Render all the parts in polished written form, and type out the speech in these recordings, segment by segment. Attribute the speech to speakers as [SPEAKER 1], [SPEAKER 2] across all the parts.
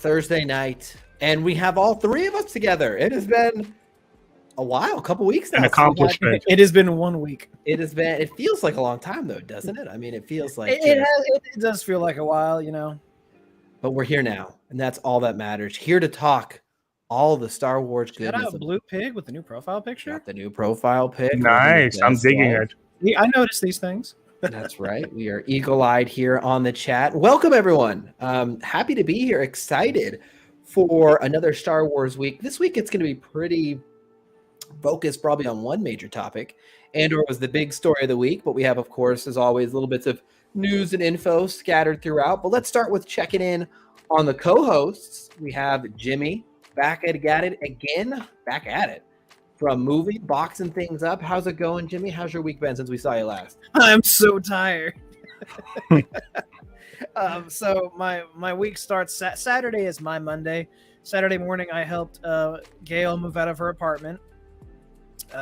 [SPEAKER 1] Thursday night, and we have all three of us together. It has been a while, a couple weeks now.
[SPEAKER 2] An accomplishment.
[SPEAKER 3] It has been 1 week.
[SPEAKER 1] It has been. It feels like a long time, though, doesn't it? I mean, it feels like
[SPEAKER 3] It does feel like a while, you know.
[SPEAKER 1] But we're here now, and that's all that matters. Here to talk all the Star Wars
[SPEAKER 3] Shout
[SPEAKER 1] goodness.
[SPEAKER 3] out Blue Pig with the new profile picture.
[SPEAKER 1] Got the new profile pic.
[SPEAKER 2] Nice. I'm digging it.
[SPEAKER 3] Yeah, I noticed these things.
[SPEAKER 1] That's right. We are eagle-eyed here on the chat. Welcome, everyone. Happy to be here. Excited for another Star Wars week. This week, it's going to be pretty focused probably on one major topic. Andor was the big story of the week, but we have, of course, as always, little bits of news and info scattered throughout. But let's start with checking in on the co-hosts. We have Jimmy back at it again. Back at it. From movie, boxing things up. How's it going, Jimmy? How's your week been since we saw you last?
[SPEAKER 3] I'm so tired. So my week starts Saturday is my Monday. Saturday morning, I helped Gail move out of her apartment.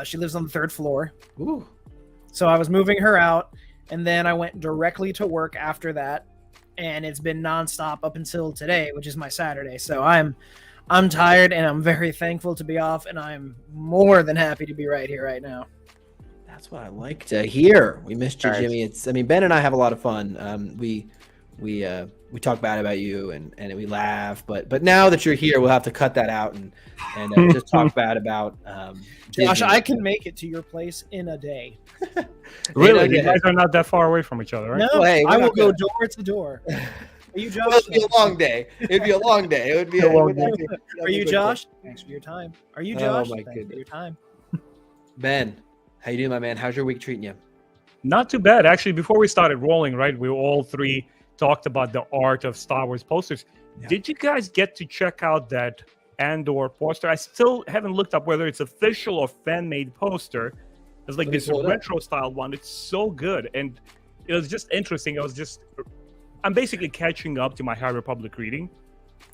[SPEAKER 3] She lives on the 3rd floor.
[SPEAKER 1] Ooh.
[SPEAKER 3] So I was moving her out, and then I went directly to work after that, and it's been nonstop up until today, which is my Saturday. So I'm tired, and I'm very thankful to be off, and I'm more than happy to be right here right now.
[SPEAKER 1] That's what I like to hear. We missed you,
[SPEAKER 2] Nice.
[SPEAKER 1] Jimmy. Ben and I have a lot of fun. We talk bad about you and we laugh, but now that you're here, we'll have to cut that out and just talk bad about
[SPEAKER 3] Josh,
[SPEAKER 1] Disney.
[SPEAKER 3] I can make it to your place in a day.
[SPEAKER 2] Really?
[SPEAKER 1] You
[SPEAKER 2] You guys are not that far away from each other, right?
[SPEAKER 3] No,
[SPEAKER 1] Well, hey, we're
[SPEAKER 3] I will
[SPEAKER 1] not
[SPEAKER 3] go
[SPEAKER 1] gonna-
[SPEAKER 3] door to door. Are you Josh?
[SPEAKER 1] Well, it'd be a long day. It'd be a long day. It would be
[SPEAKER 2] A long
[SPEAKER 1] it would
[SPEAKER 2] day.
[SPEAKER 1] actually-
[SPEAKER 3] Are you Josh? Thanks for your time. Are you
[SPEAKER 1] Oh,
[SPEAKER 3] Josh?
[SPEAKER 1] my
[SPEAKER 3] Thanks for
[SPEAKER 1] goodness.
[SPEAKER 3] your time.
[SPEAKER 1] Ben, how you doing, my man? How's your week treating you?
[SPEAKER 2] Not too bad. Actually, before we started rolling, right, we all three talked about the art of Star Wars posters.
[SPEAKER 1] Yeah.
[SPEAKER 2] Did you guys get to check out that Andor poster? I still haven't looked up whether it's official or fan-made poster. It's like
[SPEAKER 1] Let me
[SPEAKER 2] this
[SPEAKER 1] pull it up.
[SPEAKER 2] retro style one. It's so good. And it was just interesting. I'm basically catching up to my High Republic reading.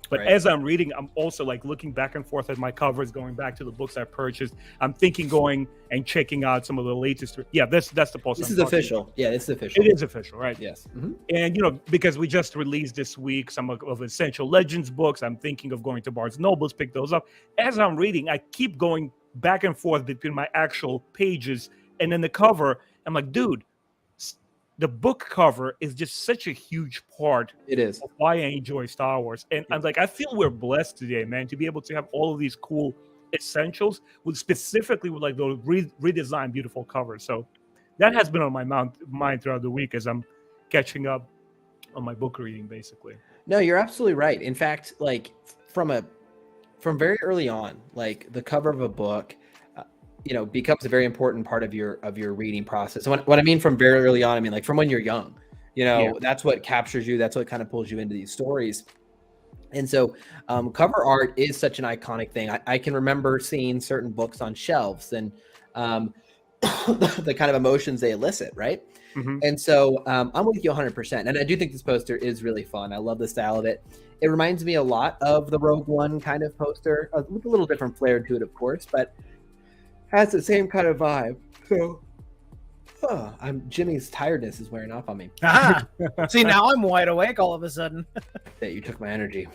[SPEAKER 2] But
[SPEAKER 1] Right.
[SPEAKER 2] as I'm reading, I'm also like looking back and forth at my covers, going back to the books I purchased. I'm thinking going and checking out some of the latest. Yeah, that's the poster.
[SPEAKER 1] This
[SPEAKER 2] I'm
[SPEAKER 1] is
[SPEAKER 2] talking
[SPEAKER 1] official.
[SPEAKER 2] about.
[SPEAKER 1] Yeah, this is official.
[SPEAKER 2] It is official, right?
[SPEAKER 1] Yes. Mhm.
[SPEAKER 2] And, because we just released this week some of Essential Legends books, I'm thinking of going to Barnes & Nobles, pick those up. As I'm reading, I keep going back and forth between my actual pages and then the cover. I'm like, dude, the book cover is just such a huge part
[SPEAKER 1] It is.
[SPEAKER 2] of why I enjoy Star Wars. And I'm like, I feel we're blessed today, man, to be able to have all of these cool essentials specifically with like those redesigned beautiful covers. So that has been on my mind throughout the week as I'm catching up on my book reading, basically.
[SPEAKER 1] No, you're absolutely right. In fact, like from very early on, like the cover of a book, becomes a very important part of your reading process. And what I mean from very early on, I mean like from when you're young.
[SPEAKER 2] Yeah.
[SPEAKER 1] That's what captures you. That's what kind of pulls you into these stories. And so cover art is such an iconic thing. I can remember seeing certain books on shelves and the kind of emotions they elicit, right?
[SPEAKER 2] Mhm.
[SPEAKER 1] And so I'm with you 100%. And I do think this poster is really fun. I love the style of it. It reminds me a lot of the Rogue One kind of poster, with a little different flair to it, of course, but has the same kind of vibe. So Jimmy's tiredness is wearing off on me.
[SPEAKER 3] See, now I'm wide awake all of a sudden.
[SPEAKER 1] That you took my energy.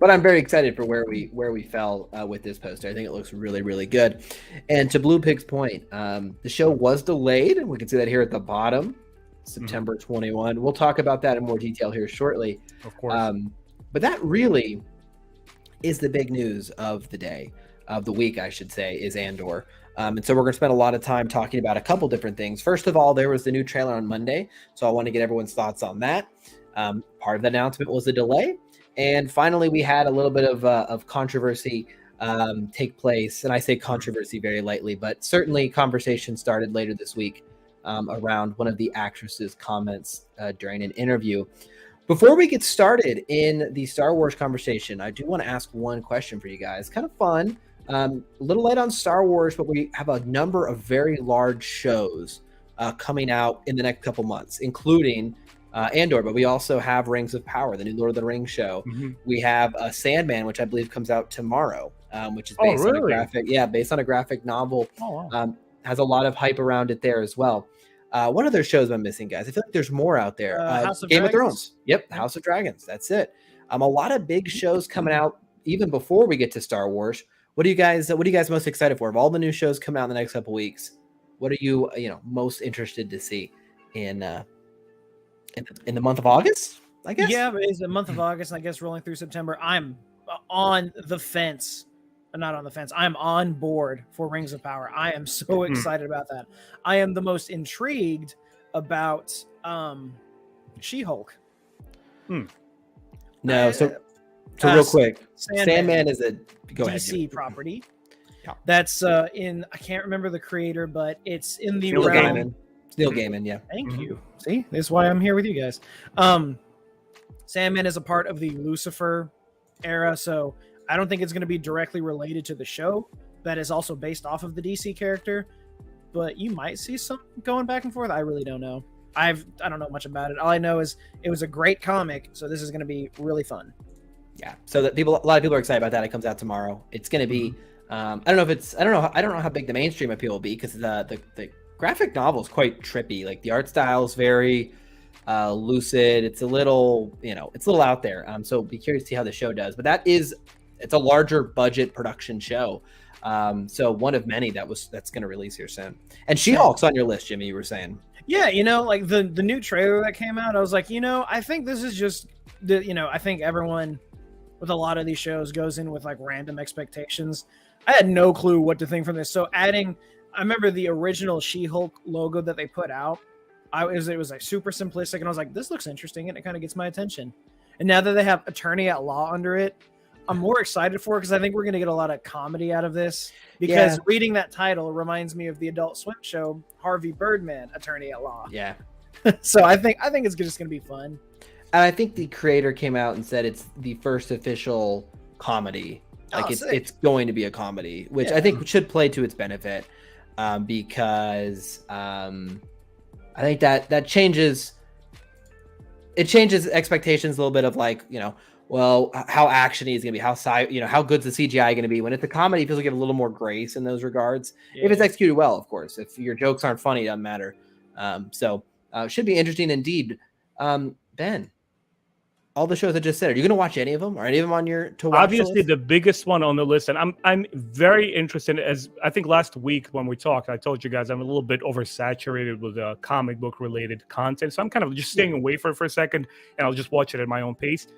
[SPEAKER 1] But I'm very excited for where we fell with this poster. I think it looks really, really good. And to Blue Pig's point, the show was delayed, and we can see that here at the bottom, September 21. We'll talk about that in more detail here shortly.
[SPEAKER 2] Of course.
[SPEAKER 1] But that really is the big news of the day, of the week, I should say, is Andor. And so we're going to spend a lot of time talking about a couple different things. First of all, there was the new trailer on Monday, so I want to get everyone's thoughts on that. Part of the announcement was a delay. And finally, we had a little bit of controversy take place. And I say controversy very lightly, but certainly conversation started later this week around one of the actresses' comments during an interview. Before we get started in the Star Wars conversation, I do want to ask one question for you guys. Kind of fun, a little light on Star Wars, but we have a number of very large shows coming out in the next couple months, including Andor, but we also have Rings of Power, the new Lord of the Rings show.
[SPEAKER 2] Mhm.
[SPEAKER 1] We have Sandman, which I believe comes out tomorrow, which is based on a graphic novel.
[SPEAKER 2] Oh, wow.
[SPEAKER 1] Has a lot of hype around it there as well. What other shows am I missing, guys? I feel like there's more out there.
[SPEAKER 3] House of
[SPEAKER 1] Game of
[SPEAKER 3] Dragons?
[SPEAKER 1] Thrones. Yep, House of Dragons. That's it. A lot of big shows coming out even before we get to Star Wars. What are you guys most excited for? Of all the new shows coming out in the next couple weeks, what are you most interested to see in the month of August? I guess.
[SPEAKER 3] Yeah, but it's the month of August, and I guess rolling through September. I'm on the fence. Not on the fence. I'm on board for Rings of Power. I am so excited about that. I am the most intrigued about She-Hulk.
[SPEAKER 1] No, so real quick, Sandman is a
[SPEAKER 3] DC property. Yeah. That's I can't remember the creator, but it's in the
[SPEAKER 1] Neil
[SPEAKER 3] realm.
[SPEAKER 1] Gaiman. Neil Gaiman, yeah.
[SPEAKER 3] Thank you. See, this is why I'm here with you guys. Sandman is a part of the Lucifer era, so I don't think it's going to be directly related to the show. That is also based off of the DC character, but you might see some going back and forth. I really don't know. I don't know much about it. All I know is it was a great comic, so this is going to be really fun.
[SPEAKER 1] Yeah. So that a lot of people are excited about that. It comes out tomorrow. It's going to be. I don't know how big the mainstream appeal will be, because the graphic novel is quite trippy. Like the art style is very lucid. It's a little out there. So be curious to see how the show does. But it's a larger budget production show. So one of many that's going to release here soon. And She-Hulk's on your list, Jimmy. You were saying.
[SPEAKER 3] Yeah, like the new trailer that came out, I was like, I think this is just I think everyone with a lot of these shows goes in with like random expectations. I had no clue what to think from this. So I remember the original She-Hulk logo that they put out. It was like super simplistic, and I was like, this looks interesting, and it kind of gets my attention. And now that they have Attorney at Law under it, I'm more excited for it, because I think we're going to get a lot of comedy out of this. Because reading that title reminds me of the Adult Swim show Harvey Birdman, Attorney at Law.
[SPEAKER 1] Yeah.
[SPEAKER 3] So I think it's just going to be fun.
[SPEAKER 1] And I think the creator came out and said it's the first official comedy. Like it's going to be a comedy, which I think should play to its benefit, because I think that changes expectations a little bit of like, well, how actiony is going to be, how good's the CGI going to be. When it's a comedy, it feels like you have a little more grace in those regards. Yeah. If it's executed well, of course. If your jokes aren't funny, it doesn't matter. So it should be interesting indeed. Ben, all the shows I just said, are you going to watch any of them? Are any of them on your to watch
[SPEAKER 2] Obviously,
[SPEAKER 1] list?
[SPEAKER 2] The biggest one on the list, and I'm very interested. As I think last week when we talked, I told you guys I'm a little bit oversaturated with comic book related content, so I'm kind of just staying away for a second, and I'll just watch it at my own pace.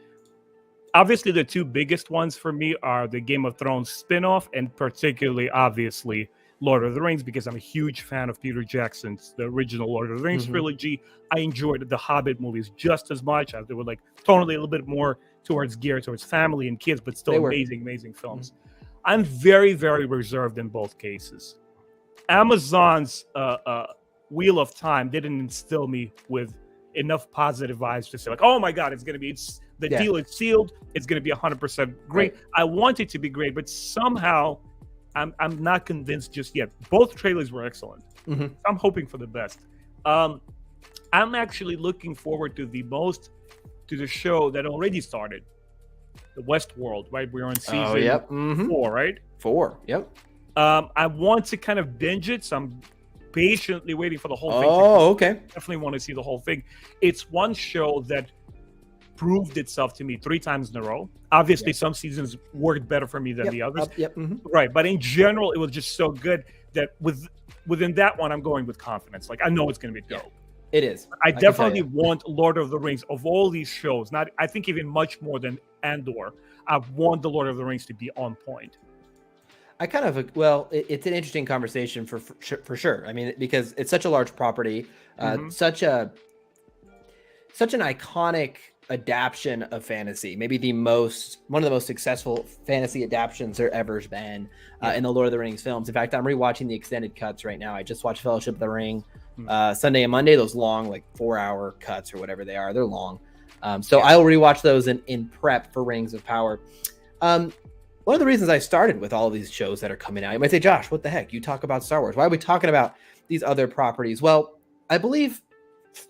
[SPEAKER 2] Obviously, the two biggest ones for me are the Game of Thrones spinoff, and particularly, obviously, Lord of the Rings, because I'm a huge fan of Peter Jackson's the original Lord of the Rings trilogy. I enjoyed the Hobbit movies just as much. They were like totally a little bit more geared towards family and kids, but still amazing films. I'm very, very reserved in both cases. Amazon's Wheel of Time didn't instill me with enough positive vibes to say like, oh my God, the deal is sealed. It's going to be 100% great. Right. I want it to be great, but somehow I'm not convinced just yet. Both trailers were excellent. I'm hoping for the best. I'm actually looking forward to the show that already started, the Westworld. Right, we're on season 4, right?
[SPEAKER 1] 4. Yep.
[SPEAKER 2] I want to kind of binge it, so I'm patiently waiting for the whole thing.
[SPEAKER 1] Oh, okay.
[SPEAKER 2] Definitely want to see the whole thing. It's one show that proved itself to me 3 times in a row. Obviously, some seasons worked better for me than the others. Right, but in general, it was just so good that within that one, I'm going with confidence. Like, I know it's going to be dope.
[SPEAKER 1] It is.
[SPEAKER 2] I definitely want Lord of the Rings of all these shows. I think even much more than Andor. I want the Lord of the Rings to be on point.
[SPEAKER 1] It's an interesting conversation for sure. I mean, because it's such a large property, such an iconic adaptation of fantasy, maybe one of the most successful fantasy adaptations there ever's been in the Lord of the Rings films. In fact, I'm rewatching the extended cuts right now. I just watched Fellowship of the Ring Sunday and Monday, those long, like 4-hour cuts or whatever they are. They're long. So I'll rewatch those in prep for Rings of Power. One of the reasons I started with all of these shows that are coming out, you might say, Josh, what the heck? You talk about Star Wars. Why are we talking about these other properties? Well, I believe,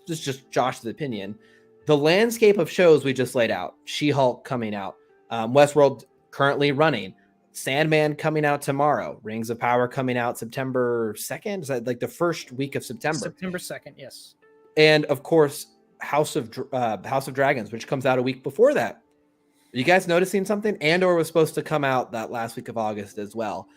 [SPEAKER 1] this is just Josh's opinion, the landscape of shows we just laid out, She-Hulk coming out, Westworld currently running, Sandman coming out tomorrow, Rings of Power coming out September 2nd. Is that like the first week of September?
[SPEAKER 3] September 2nd, yes.
[SPEAKER 1] And of course, House of Dragons, which comes out a week before that. you guys noticing something? Andor was supposed to come out that last week of August as well.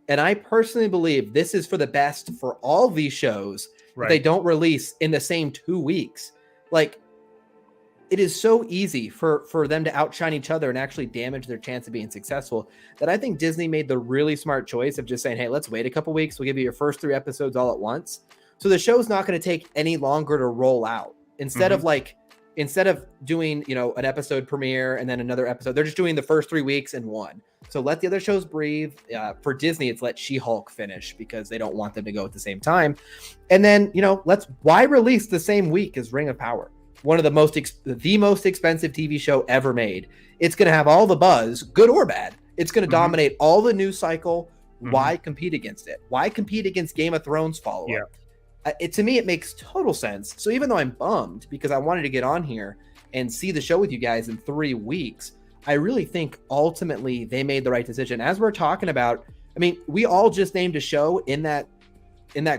[SPEAKER 1] And I personally believe this is for the best for all these shows that they don't release in the same 2 weeks. Like, it is so easy for them to outshine each other and actually damage their chance of being successful that I think Disney made the really smart choice of just saying, hey, let's wait a couple weeks. We'll give you your first 3 episodes all at once. So the show's not going to take any longer to roll out. Instead of doing, an episode premiere and then another episode, they're just doing the first 3 weeks in one. So let the other shows breathe. For Disney, it's let She-Hulk finish because they don't want them to go at the same time. And then, why release the same week as Ring of Power? One of the most expensive TV show ever made. It's going to have all the buzz, good or bad. It's going to dominate all the news cycle. Why compete against it? Why compete against Game of Thrones follow-up? To me, it makes total sense. So even though I'm bummed because I wanted to get on here and see the show with you guys in 3 weeks, I really think ultimately they made the right decision. As we're talking about, I mean, we all just named a show in that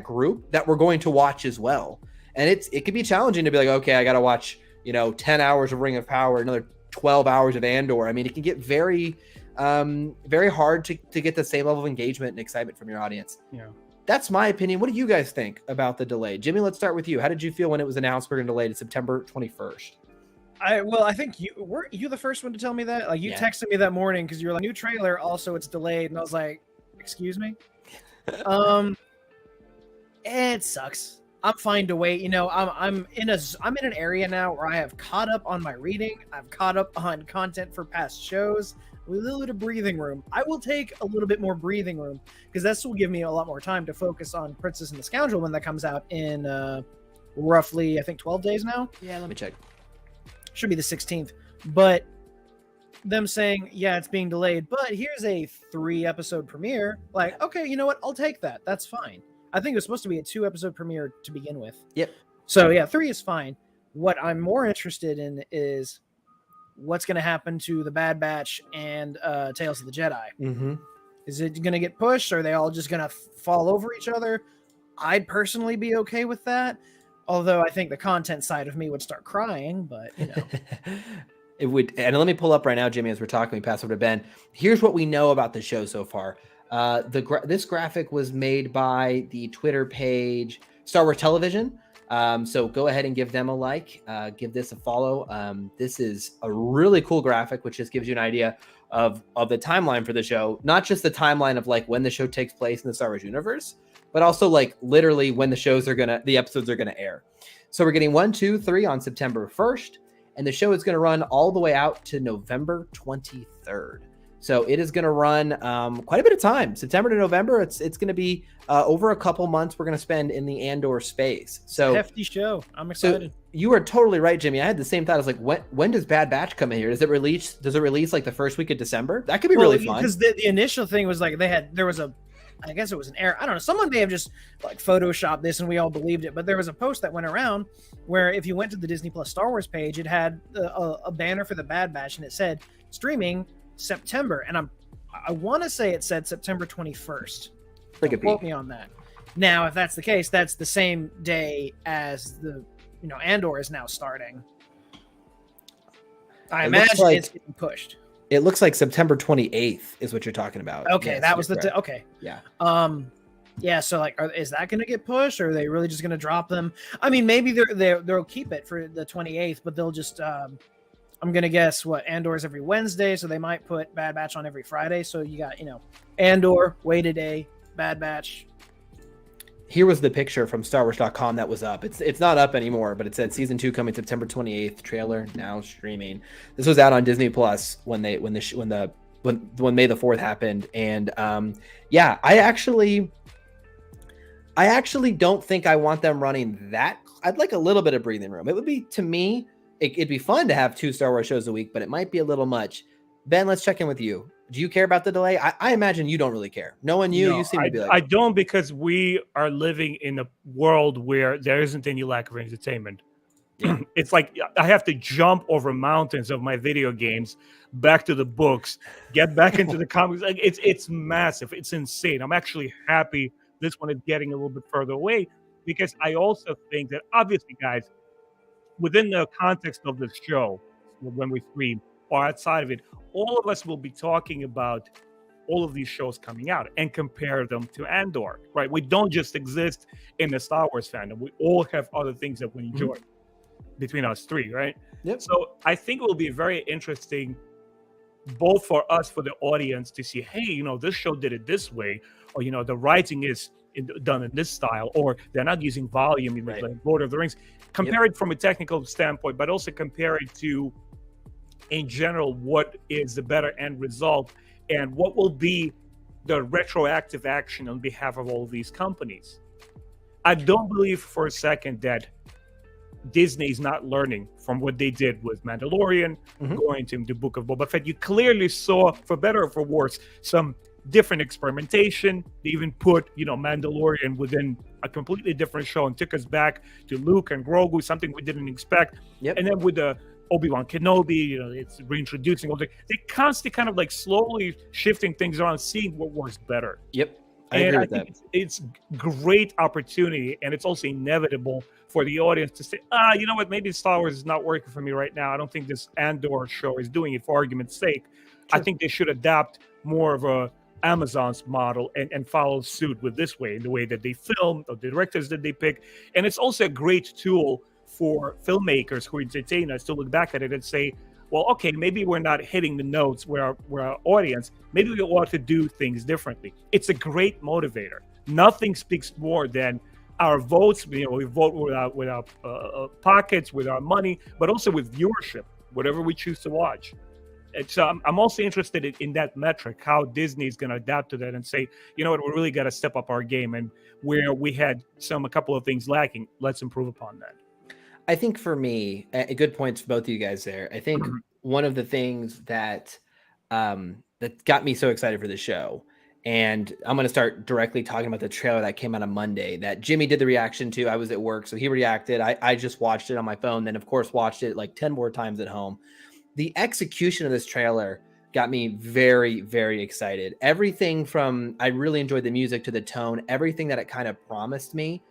[SPEAKER 1] group that we're going to watch as well. And it can be challenging to be like, okay, I got to watch, 10 hours of Ring of Power, another 12 hours of Andor. I mean, it can get very, very hard to get the same level of engagement and excitement from your audience.
[SPEAKER 2] Yeah.
[SPEAKER 1] That's my opinion. What do you guys think about the delay? Jimmy, let's start with you. How did you feel when it was announced we're going to delay to September 21st?
[SPEAKER 3] I think were you the first one to tell me that? Like, you texted me that morning because you were like, new trailer, also it's delayed, and I was like, excuse me. It sucks. I'm fine to wait. I'm in an area now where I have caught up on my reading. I've caught up on content for past shows. With a little bit of breathing room. I will take a little bit more breathing room because this will give me a lot more time to focus on Princess and the Scoundrel when that comes out in roughly, I think, 12 days now.
[SPEAKER 1] Yeah, let me check.
[SPEAKER 3] Should be the 16th. But them saying, yeah, it's being delayed, but here's a 3-episode premiere. Like, okay, you know what? I'll take that. That's fine. I think it was supposed to be a 2-episode premiere to begin with.
[SPEAKER 1] Yep.
[SPEAKER 3] So, yeah, 3 is fine. What I'm more interested in is what's going to happen to the Bad Batch and Tales of the Jedi.
[SPEAKER 1] Mm-hmm.
[SPEAKER 3] Is it going to get pushed? Or are they all just going to fall over each other? I'd personally be okay with that. Although I think the content side of me would start crying, but
[SPEAKER 1] It would. And let me pull up right now, Jimmy, as we're talking, we pass over to Ben. Here's what we know about the show so far. This graphic was made by the Twitter page Star Wars Television. So go ahead and give them a like, give this a follow. This is a really cool graphic, which just gives you an idea of the timeline for the show, not just the timeline of like when the show takes place in the Star Wars universe, but also like literally when the episodes are going to air. So we're getting 1, 2, 3 on September 1st, and the show is going to run all the way out to November 23rd. So it is going to run quite a bit of time. September to November, it's going to be over a couple months we're going to spend in the Andor space. So
[SPEAKER 3] hefty show. I'm excited.
[SPEAKER 1] So you are totally right, Jimmy. I had the same thought. I was like, when does Bad Batch come in here? Does it release like the first week of December? That could be really fun.
[SPEAKER 3] Because the initial thing was like I guess it was an error. I don't know. Someone may have just like photoshopped this and we all believed it. But there was a post that went around where if you went to the Disney Plus Star Wars page, it had a banner for the Bad Batch and it said streaming September. And I want to say it said September 21st. Don't quote me on that. Now, if that's the case, that's the same day as the Andor is now starting. I imagine it's getting pushed.
[SPEAKER 1] It looks like September 28th is what you're talking about.
[SPEAKER 3] Okay, yes, that was okay.
[SPEAKER 1] Yeah.
[SPEAKER 3] Yeah. So like, is that going to get pushed, or are they really just going to drop them? I mean, maybe they'll keep it for the 28th, but they'll just. I'm going to guess Andor's every Wednesday, so they might put Bad Batch on every Friday. So you got Andor, wait a day, Bad Batch.
[SPEAKER 1] Here was the picture from StarWars.com that was up. It's not up anymore, but it said season 2 coming September 28th. Trailer now streaming. This was out on Disney Plus when May the 4th happened, and yeah, I actually don't think I want them running that. I'd like a little bit of breathing room. It would be, to me, it'd be fun to have 2 Star Wars shows a week, but it might be a little much. Ben, let's check in with you. Do you care about the delay? I imagine you don't really care. Knowing you, you seem to be like...
[SPEAKER 2] I don't, because we are living in a world where there isn't any lack of entertainment. Yeah. It's like I have to jump over mountains of my video games, back to the books, get back into the comics. Like it's massive. It's insane. I'm actually happy this one is getting a little bit further away, because I also think that, obviously, guys, within the context of this show, when we stream, or outside of it, all of us will be talking about all of these shows coming out and compare them to Andor, right? We don't just exist in the Star Wars fandom. We all have other things that we enjoy between us three, right?
[SPEAKER 1] Yep.
[SPEAKER 2] So I think it will be very interesting, both for us, for the audience, to see, hey, this show did it this way, or the writing is done in this style, or they're not using volume in like Lord of the Rings. Compare it from a technical standpoint, but also compare it to, in general, what is the better end result, and what will be the retroactive action on behalf of all of these companies. I don't believe for a second that Disney is not learning from what they did with Mandalorian, going to the Book of Boba Fett. You clearly saw, for better or for worse, some different experimentation. They even put, Mandalorian within a completely different show and took us back to Luke and Grogu, something we didn't expect. And then with the Obi-Wan Kenobi, it's reintroducing all they constantly kind of like slowly shifting things around, seeing what works better.
[SPEAKER 1] I agree with that.
[SPEAKER 2] It's great opportunity, and it's also inevitable for the audience to say, you know what, maybe Star Wars is not working for me right now. I don't think this Andor show is doing it, for argument's sake. I think they should adapt more of a Amazon's model and follow suit with this way, in the way that they film, the directors that they pick. And it's also a great tool for filmmakers who entertain us to look back at it and say, well, okay, maybe we're not hitting the notes with our audience. Maybe we ought to do things differently. It's a great motivator. Nothing speaks more than our votes. We vote with our pockets, with our money, but also with viewership, whatever we choose to watch. And so I'm also interested in that metric, how Disney is going to adapt to that and say, you know what, we really got to step up our game, and where we had a couple of things lacking, let's improve upon that.
[SPEAKER 1] I think for me, a good points for both of you guys there. I think one of the things that that got me so excited for the show, and I'm going to start directly talking about the trailer that came out on Monday that Jimmy did the reaction to. I was at work, so he reacted. I just watched it on my phone, then of course watched it like 10 more times at home. The execution of this trailer got me very, very excited. Everything from, I really enjoyed the music to the tone, everything that it kind of promised me.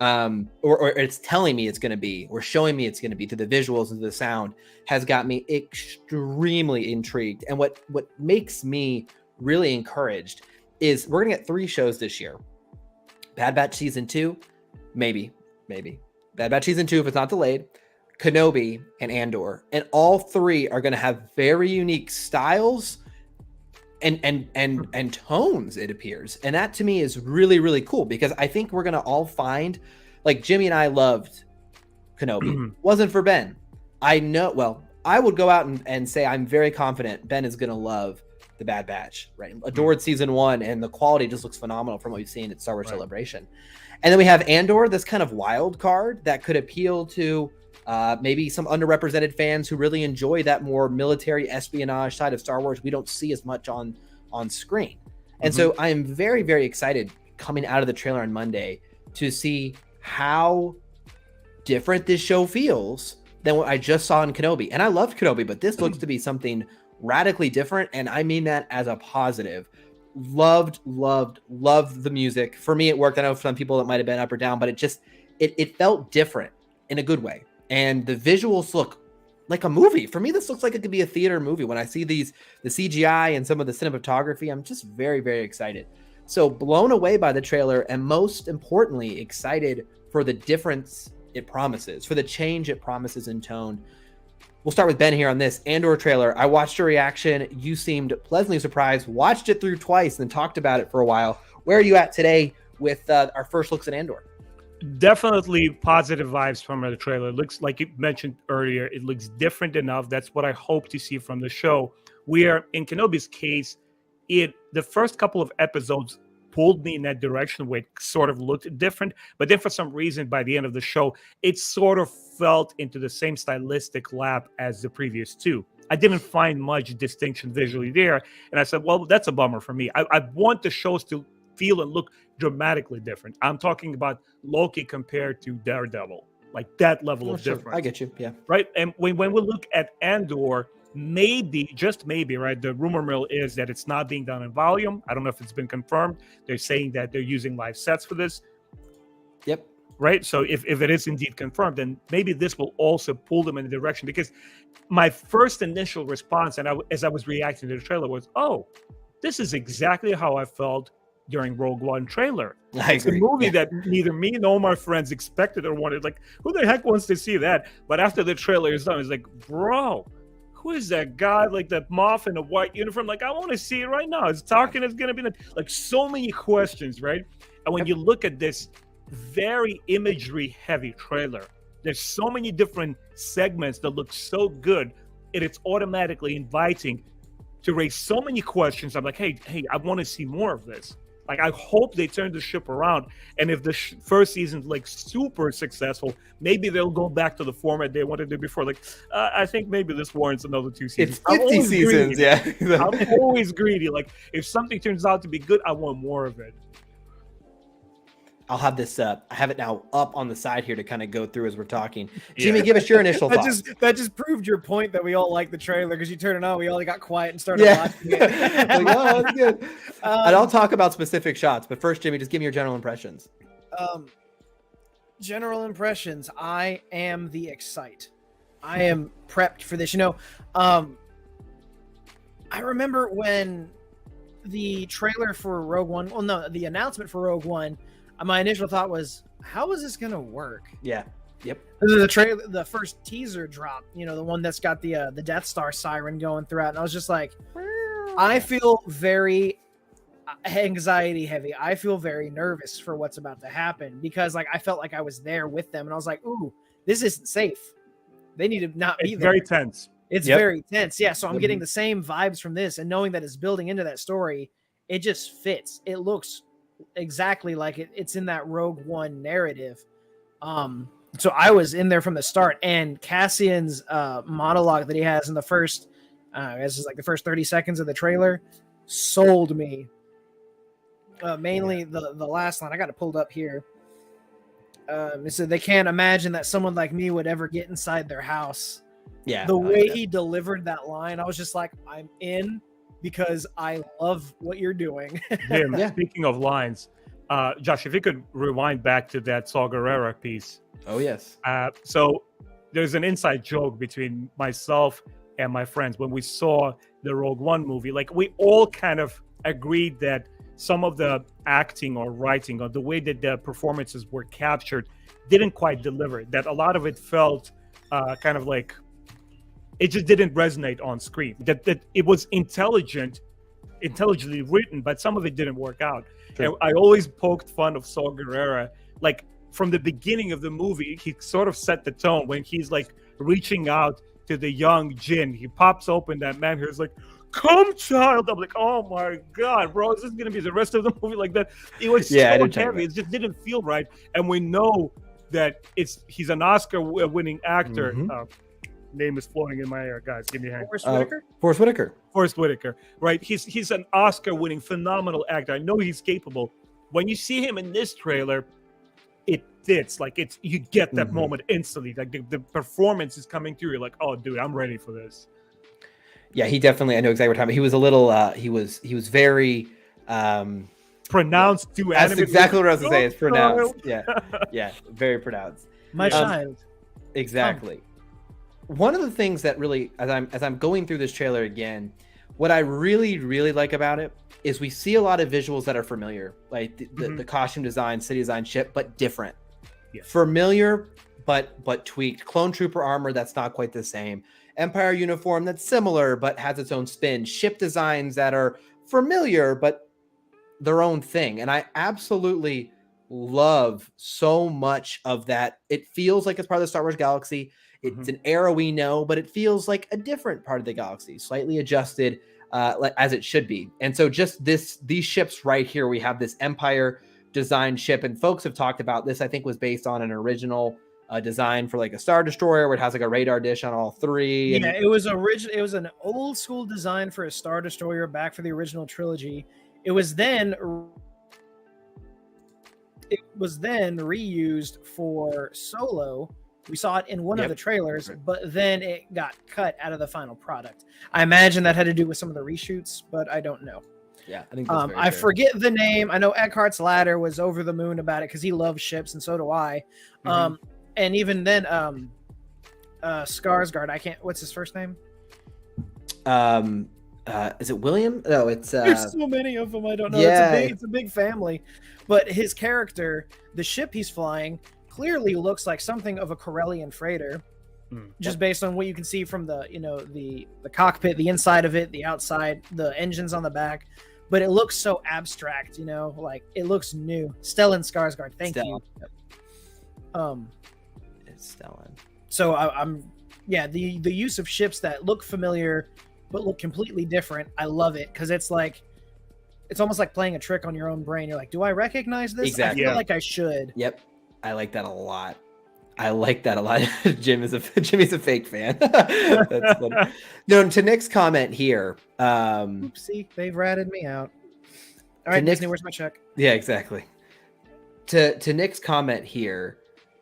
[SPEAKER 1] Or it's telling me it's going to be, or showing me it's going to be, to the visuals and the sound, has got me extremely intrigued. And what makes me really encouraged is we're going to get 3 shows this year. Bad Batch Season 2, maybe. Bad Batch Season 2 if it's not delayed. Kenobi and Andor. And all 3 are going to have very unique styles and tones, it appears. And that to me is really, really cool, because I think we're going to all find, like Jimmy and I loved Kenobi. Wasn't for Ben. I would go out and say I'm very confident Ben is going to love the Bad Batch, right? Adored Season 1, and the quality just looks phenomenal from what we've seen at Star Wars Celebration. And then we have Andor, this kind of wild card that could appeal to maybe some underrepresented fans who really enjoy that more military espionage side of Star Wars we don't see as much on screen. And so I am very, very excited coming out of the trailer on Monday to see how different this show feels than what I just saw in Kenobi. And I loved Kenobi, but this looks to be something radically different, and I mean that as a positive. Loved the music. For me, it worked. I know for some people it might have been up or down, but it felt different in a good way. And the visuals look like a movie. For me, this looks like it could be a theater movie. When I see the CGI and some of the cinematography, I'm just very, very excited. So blown away by the trailer, and most importantly, excited for the difference it promises, for the change it promises in tone. We'll start with Ben here on this Andor trailer. I watched your reaction. You seemed pleasantly surprised, watched it through twice, and talked about it for a while. Where are you at today with our first looks at Andor?
[SPEAKER 2] Definitely positive vibes from the trailer. It looks, like you mentioned earlier, it looks different enough. That's what I hope to see from the show. Where in Kenobi's case, the first couple of episodes pulled me in that direction where it sort of looked different. But then for some reason, by the end of the show, it sort of felt into the same stylistic lap as the previous 2. I didn't find much distinction visually there. And I said, well, that's a bummer for me. I want the shows to feel and look dramatically different. I'm talking about Loki compared to Daredevil, like that level of difference.
[SPEAKER 1] I get you. Yeah.
[SPEAKER 2] Right. And when we look at Andor, maybe, just maybe, right, the rumor mill is that it's not being done in volume. I don't know if it's been confirmed. They're saying that they're using live sets for this.
[SPEAKER 1] Yep.
[SPEAKER 2] right? So if it is indeed confirmed, then maybe this will also pull them in the direction. Because my first initial response, and as I was reacting to the trailer, was, "Oh, this is exactly how I felt during Rogue One trailer." It's a movie that neither me nor my friends expected or wanted. Like, who the heck wants to see that? But after the trailer is done, it's like, bro, who is that guy? Like that moth in a white uniform? Like, I want to see it right now. It's talking. It's gonna be like so many questions, right? And when you look at this very imagery heavy trailer, there's so many different segments that look so good, and it's automatically inviting to raise so many questions. I'm like, hey, I want to see more of this. Like, I hope they turn the ship around. And if the first season's like super successful, maybe they'll go back to the format they wanted to do before. Like, I think maybe this warrants another 2 seasons.
[SPEAKER 1] It's 50 seasons,
[SPEAKER 2] greedy.
[SPEAKER 1] yeah.
[SPEAKER 2] I'm always greedy. Like, if something turns out to be good, I want more of it.
[SPEAKER 1] I'll have this I have it now up on the side here to kind of go through as we're talking. Jimmy, give us your initial thoughts.
[SPEAKER 3] That just proved your point that we all like the trailer, because you turned it on, we all got quiet and started watching it.
[SPEAKER 1] Like, oh, that's good. And I'll talk about specific shots, but first, Jimmy, just give me your general impressions.
[SPEAKER 3] General impressions. I am the Excite. I am prepped for this. I remember when the trailer for Rogue One, the announcement for Rogue One, my initial thought was, how is this going to work?
[SPEAKER 1] Yeah. Yep.
[SPEAKER 3] The trailer, the first teaser drop, the one that's got the Death Star siren going throughout, and I was just like, I feel very anxiety heavy. I feel very nervous for what's about to happen, because I felt like I was there with them, and I was like, ooh, this isn't safe. They need to not be there.
[SPEAKER 2] Very tense.
[SPEAKER 3] It's very tense. Yeah. So I'm getting the same vibes from this, and knowing that it's building into that story, it just fits. It looks exactly like it's in that Rogue One narrative. So I was in there from the start, and Cassian's monologue that he has in the first this is like the first 30 seconds of the trailer sold me. Mainly the last line. I got it pulled up here. It said, they can't imagine that someone like me would ever get inside their house.
[SPEAKER 1] Yeah.
[SPEAKER 3] The way he delivered that line, I was just like, I'm in, because I love what you're doing.
[SPEAKER 2] Speaking of lines, Josh, if you could rewind back to that Saw Gerrera piece.
[SPEAKER 1] Oh, yes.
[SPEAKER 2] So there's an inside joke between myself and my friends when we saw the Rogue One movie. Like, we all kind of agreed that some of the acting or writing or the way that the performances were captured didn't quite deliver. That a lot of it felt kind of like it just didn't resonate on screen. That it was intelligently written, but some of it didn't work out. Sure. And I always poked fun of Saw Gerrera. Like, from the beginning of the movie, he sort of set the tone when he's like reaching out to the young Jin. He pops open that man who's like, "Come, child." I'm like, oh my god, bro, is this gonna be the rest of the movie like that? It was so heavy. It just didn't feel right. And we know that he's an Oscar-winning actor. Name is floating in my air, guys. Give me a hand. Forrest Whitaker. Right? He's an Oscar-winning, phenomenal actor. I know he's capable. When you see him in this trailer, it fits. Like, you get that moment instantly. Like, the performance is coming through. You're like, oh, dude, I'm ready for this.
[SPEAKER 1] Yeah, he definitely. I know exactly what time. He was a little. He was very
[SPEAKER 2] pronounced.
[SPEAKER 1] That's exactly what I was going to say. It's pronounced. Yeah, very pronounced.
[SPEAKER 3] My child.
[SPEAKER 1] Exactly. One of the things that really, as I'm going through this trailer again, what I really, really like about it is we see a lot of visuals that are familiar, like the costume design, city design, ship, but different.
[SPEAKER 2] Yes.
[SPEAKER 1] Familiar, but tweaked. Clone Trooper armor that's not quite the same. Empire uniform that's similar but has its own spin. Ship designs that are familiar but their own thing. And I absolutely love so much of that. It feels like it's part of the Star Wars galaxy. It's an era we know, but it feels like a different part of the galaxy, slightly adjusted as it should be. And so just these ships right here, we have this Empire design ship, and folks have talked about this. I think was based on an original design for like a Star Destroyer where it has like a radar dish on all three.
[SPEAKER 3] Yeah, it was an old school design for a Star Destroyer back for the original trilogy. It was then reused for Solo. We saw it in one of the trailers, but then it got cut out of the final product. I imagine that had to do with some of the reshoots, but I don't know.
[SPEAKER 1] Yeah, I think that's very
[SPEAKER 3] I
[SPEAKER 1] fair.
[SPEAKER 3] forget the name. I know Eckhart's Ladder was over the moon about it because he loves ships, and so do I. And even then, Skarsgård, I can't. What's his first name?
[SPEAKER 1] Is it William? No, it's
[SPEAKER 3] There's so many of them. I don't know.
[SPEAKER 1] Yeah.
[SPEAKER 3] It's a big family, but his character, the ship he's flying, clearly looks like something of a Corellian freighter, just based on what you can see from the the cockpit, the inside of it, the outside, the engines on the back. But it looks so abstract, like it looks new. Stellan Skarsgård, thank you.
[SPEAKER 1] It's Stellan.
[SPEAKER 3] So the use of ships that look familiar but look completely different. I love it because it's almost like playing a trick on your own brain. You're like, do I recognize this?
[SPEAKER 1] Exactly.
[SPEAKER 3] I feel like I should.
[SPEAKER 1] Yep, I like that a lot. Jimmy's a fake fan. That's funny. No, to Nick's comment here.
[SPEAKER 3] Oopsie, they've ratted me out. All right, Disney, where's my check?
[SPEAKER 1] Yeah, exactly. To Nick's comment here,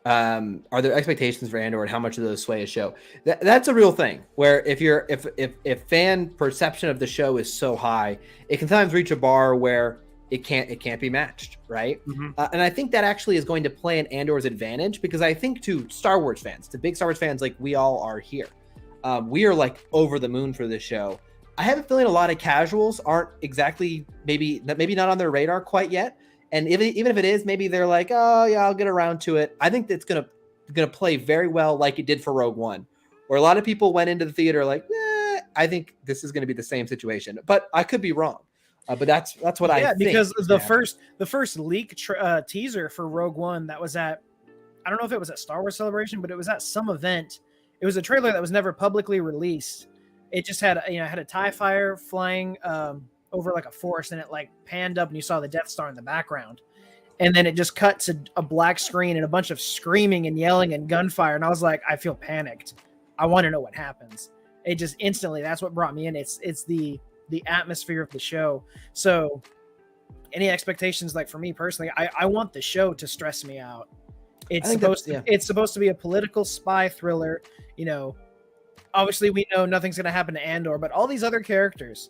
[SPEAKER 1] are there expectations for Andor and how much of those sway a show? That's a real thing. Where if fan perception of the show is so high, it can sometimes reach a bar where it can't be matched, right? And I think that actually is going to play in Andor's advantage because I think to Star Wars fans, to big Star Wars fans like we all are here, we are like over the moon for this show. I have a feeling a lot of casuals aren't exactly maybe not on their radar quite yet. And even if it is, maybe they're like, oh yeah, I'll get around to it. I think that's gonna play very well like it did for Rogue One, where a lot of people went into the theater like, I think this is gonna be the same situation, but I could be wrong. But that's what I think.
[SPEAKER 3] Because the first leak teaser for Rogue One that was at, I don't know if it was at Star Wars Celebration, but it was at some event. It was a trailer that was never publicly released. It just had had a TIE fighter flying over like a forest, and it like panned up, and you saw the Death Star in the background, and then it just cut to a black screen and a bunch of screaming and yelling and gunfire, and I was like, I feel panicked. I want to know what happens. It just instantly, that's what brought me in. It's the atmosphere of the show. So any expectations, like for me personally, I want the show to stress me out. It's supposed to be a political spy thriller. Obviously we know nothing's going to happen to Andor, but all these other characters,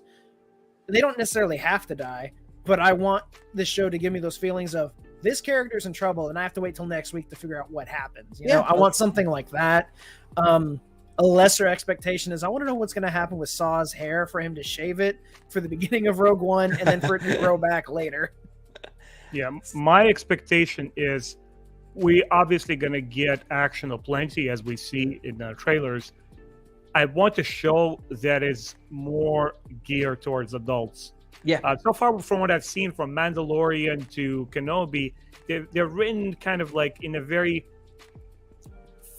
[SPEAKER 3] they don't necessarily have to die, but I want this show to give me those feelings of this character's in trouble and I have to wait till next week to figure out what happens. I want something like that. A lesser expectation is I want to know what's going to happen with Saw's hair for him to shave it for the beginning of Rogue One and then for it to grow back later.
[SPEAKER 2] Yeah, my expectation is we obviously going to get action aplenty as we see in the trailers. I want a show that is more geared towards adults.
[SPEAKER 1] Yeah.
[SPEAKER 2] So far from what I've seen, from Mandalorian to Kenobi, they're written kind of like in a very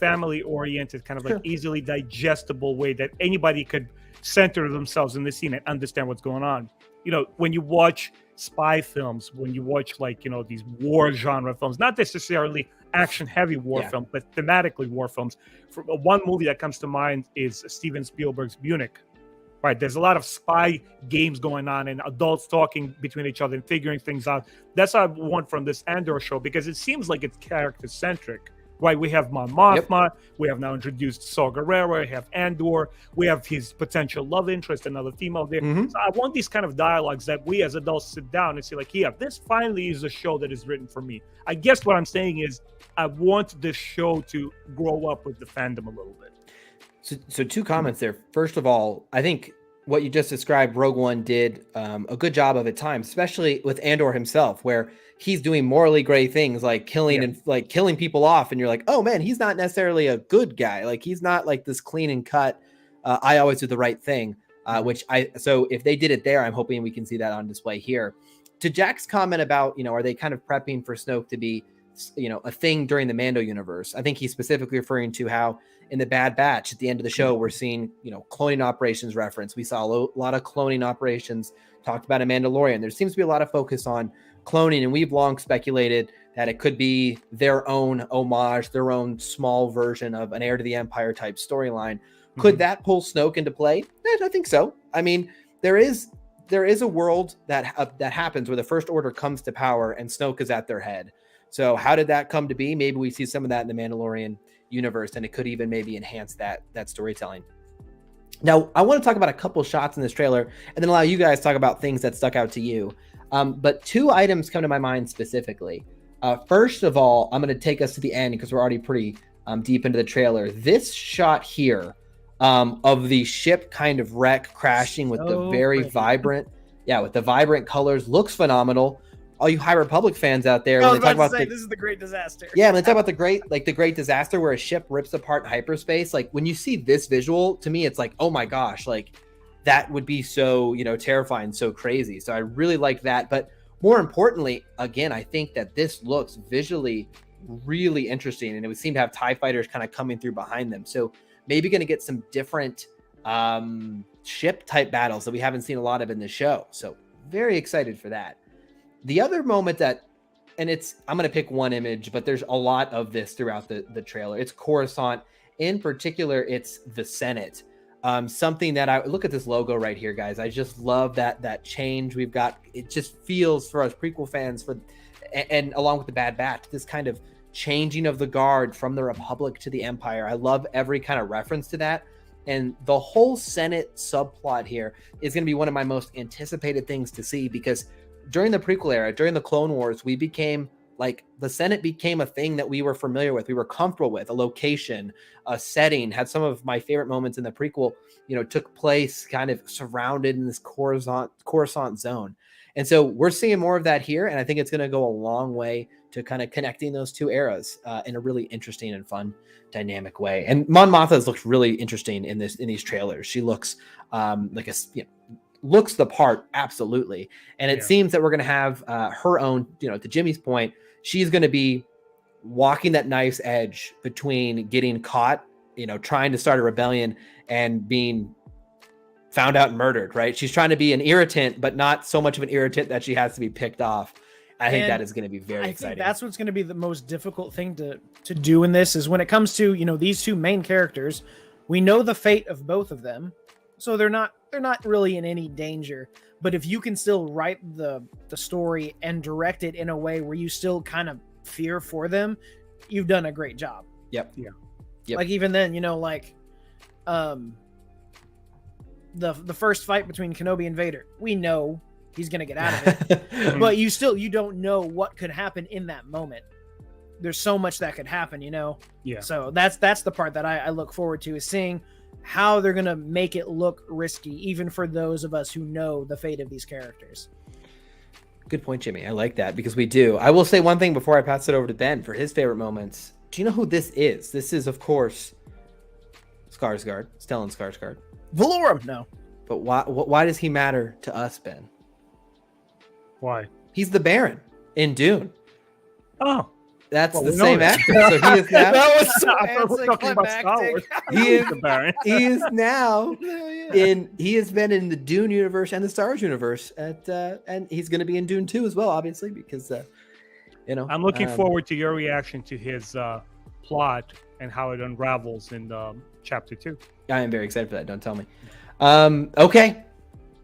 [SPEAKER 2] family-oriented, kind of like easily digestible way that anybody could center themselves in the scene and understand what's going on. When you watch spy films, when you watch like, these war genre films, not necessarily action-heavy war films, but thematically war films. One movie that comes to mind is Steven Spielberg's Munich. Right, there's a lot of spy games going on and adults talking between each other and figuring things out. That's what I want from this Andor show, because it seems like it's character-centric. Right, we have Mon Mothma, we have now introduced Saw Gerrera, we have Andor, we have his potential love interest, another female there. So I want these kind of dialogues that we as adults sit down and say like, yeah, this finally is a show that is written for me. I guess what I'm saying is I want this show to grow up with the fandom a little bit.
[SPEAKER 1] So two comments there. First of all, I think what you just described, Rogue One did a good job of at times, especially with Andor himself, where he's doing morally gray things like killing and like killing people off. And you're like, oh man, he's not necessarily a good guy. Like he's not like this clean and cut. I always do the right thing, so if they did it there, I'm hoping we can see that on display here. To Jack's comment about, are they kind of prepping for Snoke to be, a thing during the Mando universe? I think he's specifically referring to how in the Bad Batch at the end of the show, we're seeing, cloning operations reference. We saw a lot of cloning operations talked about in Mandalorian. There seems to be a lot of focus on cloning, and we've long speculated that it could be their own homage, their own small version of an Heir to the Empire type storyline. Could that pull Snoke into play? I think so. I mean, there is a world that happens where the First Order comes to power and Snoke is at their head. So how did that come to be? Maybe we see some of that in the Mandalorian universe, and it could even maybe enhance that storytelling. Now, I want to talk about a couple shots in this trailer and then allow you guys to talk about things that stuck out to you. But two items come to my mind specifically. First of all, I'm going to take us to the end because we're already pretty deep into the trailer. This shot here of the ship kind of wreck crashing with the very vibrant, with the vibrant colors looks phenomenal. All you High Republic fans out there,
[SPEAKER 3] I was
[SPEAKER 1] when they talk
[SPEAKER 3] about to
[SPEAKER 1] about
[SPEAKER 3] say,
[SPEAKER 1] the,
[SPEAKER 3] this is the great disaster.
[SPEAKER 1] yeah, when they talk about the great disaster where a ship rips apart hyperspace, like when you see this visual, to me, it's like, oh my gosh, like that would be so, terrifying, so crazy. So I really like that. But more importantly, again, I think that this looks visually really interesting, and it would seem to have TIE fighters kind of coming through behind them. So maybe going to get some different ship type battles that we haven't seen a lot of in the show. So very excited for that. The other moment that, and I'm going to pick one image, but there's a lot of this throughout the trailer. It's Coruscant. In particular, it's the Senate. Something that I look at this logo right here, guys. I just love that change we've got. It just feels for us prequel fans and along with the Bad Batch, this kind of changing of the guard from the Republic to the Empire. I love every kind of reference to that. And the whole Senate subplot here is going to be one of my most anticipated things to see, because during the prequel era, during the Clone Wars, we became like the Senate became a thing that we were familiar with. We were comfortable with a location, a setting. Had some of my favorite moments in the prequel, took place kind of surrounded in this Coruscant zone. And so we're seeing more of that here. And I think it's going to go a long way to kind of connecting those two eras in a really interesting and fun dynamic way. And Mon Mothma has looked really interesting in these trailers. She looks looks the part, absolutely. And it seems that we're going to have her own, to Jimmy's point, she's going to be walking that knife's edge between getting caught, trying to start a rebellion, and being found out and murdered, right? She's trying to be an irritant, but not so much of an irritant that she has to be picked off. I think that is going to be very exciting.
[SPEAKER 3] I think that's what's going to be the most difficult thing to do in this, is when it comes to, these two main characters, we know the fate of both of them. So they're not really in any danger. But if you can still write the story and direct it in a way where you still kind of fear for them, you've done a great job.
[SPEAKER 1] Yep.
[SPEAKER 2] Yeah.
[SPEAKER 1] Yep.
[SPEAKER 3] Like even then, the first fight between Kenobi and Vader, we know he's gonna get out of it. But you don't know what could happen in that moment. There's so much that could happen,
[SPEAKER 2] Yeah.
[SPEAKER 3] So that's the part that I look forward to, is seeing how they're going to make it look risky, even for those of us who know the fate of these characters.
[SPEAKER 1] Good point, Jimmy. I like that, because we do. I will say one thing before I pass it over to Ben for his favorite moments. Do you know who this is? This is, of course, Skarsgård, Stellan Skarsgård.
[SPEAKER 3] Valorum, no.
[SPEAKER 1] But why does he matter to us, Ben?
[SPEAKER 2] Why?
[SPEAKER 1] He's the Baron in Dune.
[SPEAKER 2] Oh.
[SPEAKER 1] That's the same actor. So he is now.
[SPEAKER 3] That was so
[SPEAKER 2] I thought we were talking about Star Wars.
[SPEAKER 1] He is
[SPEAKER 2] the Baron.
[SPEAKER 1] He is now he has been in the Dune universe and the Star Wars universe, and he's going to be in Dune 2 as well, obviously, because
[SPEAKER 2] I'm looking forward to your reaction to his plot and how it unravels in chapter 2.
[SPEAKER 1] I am very excited for that. Don't tell me. Okay.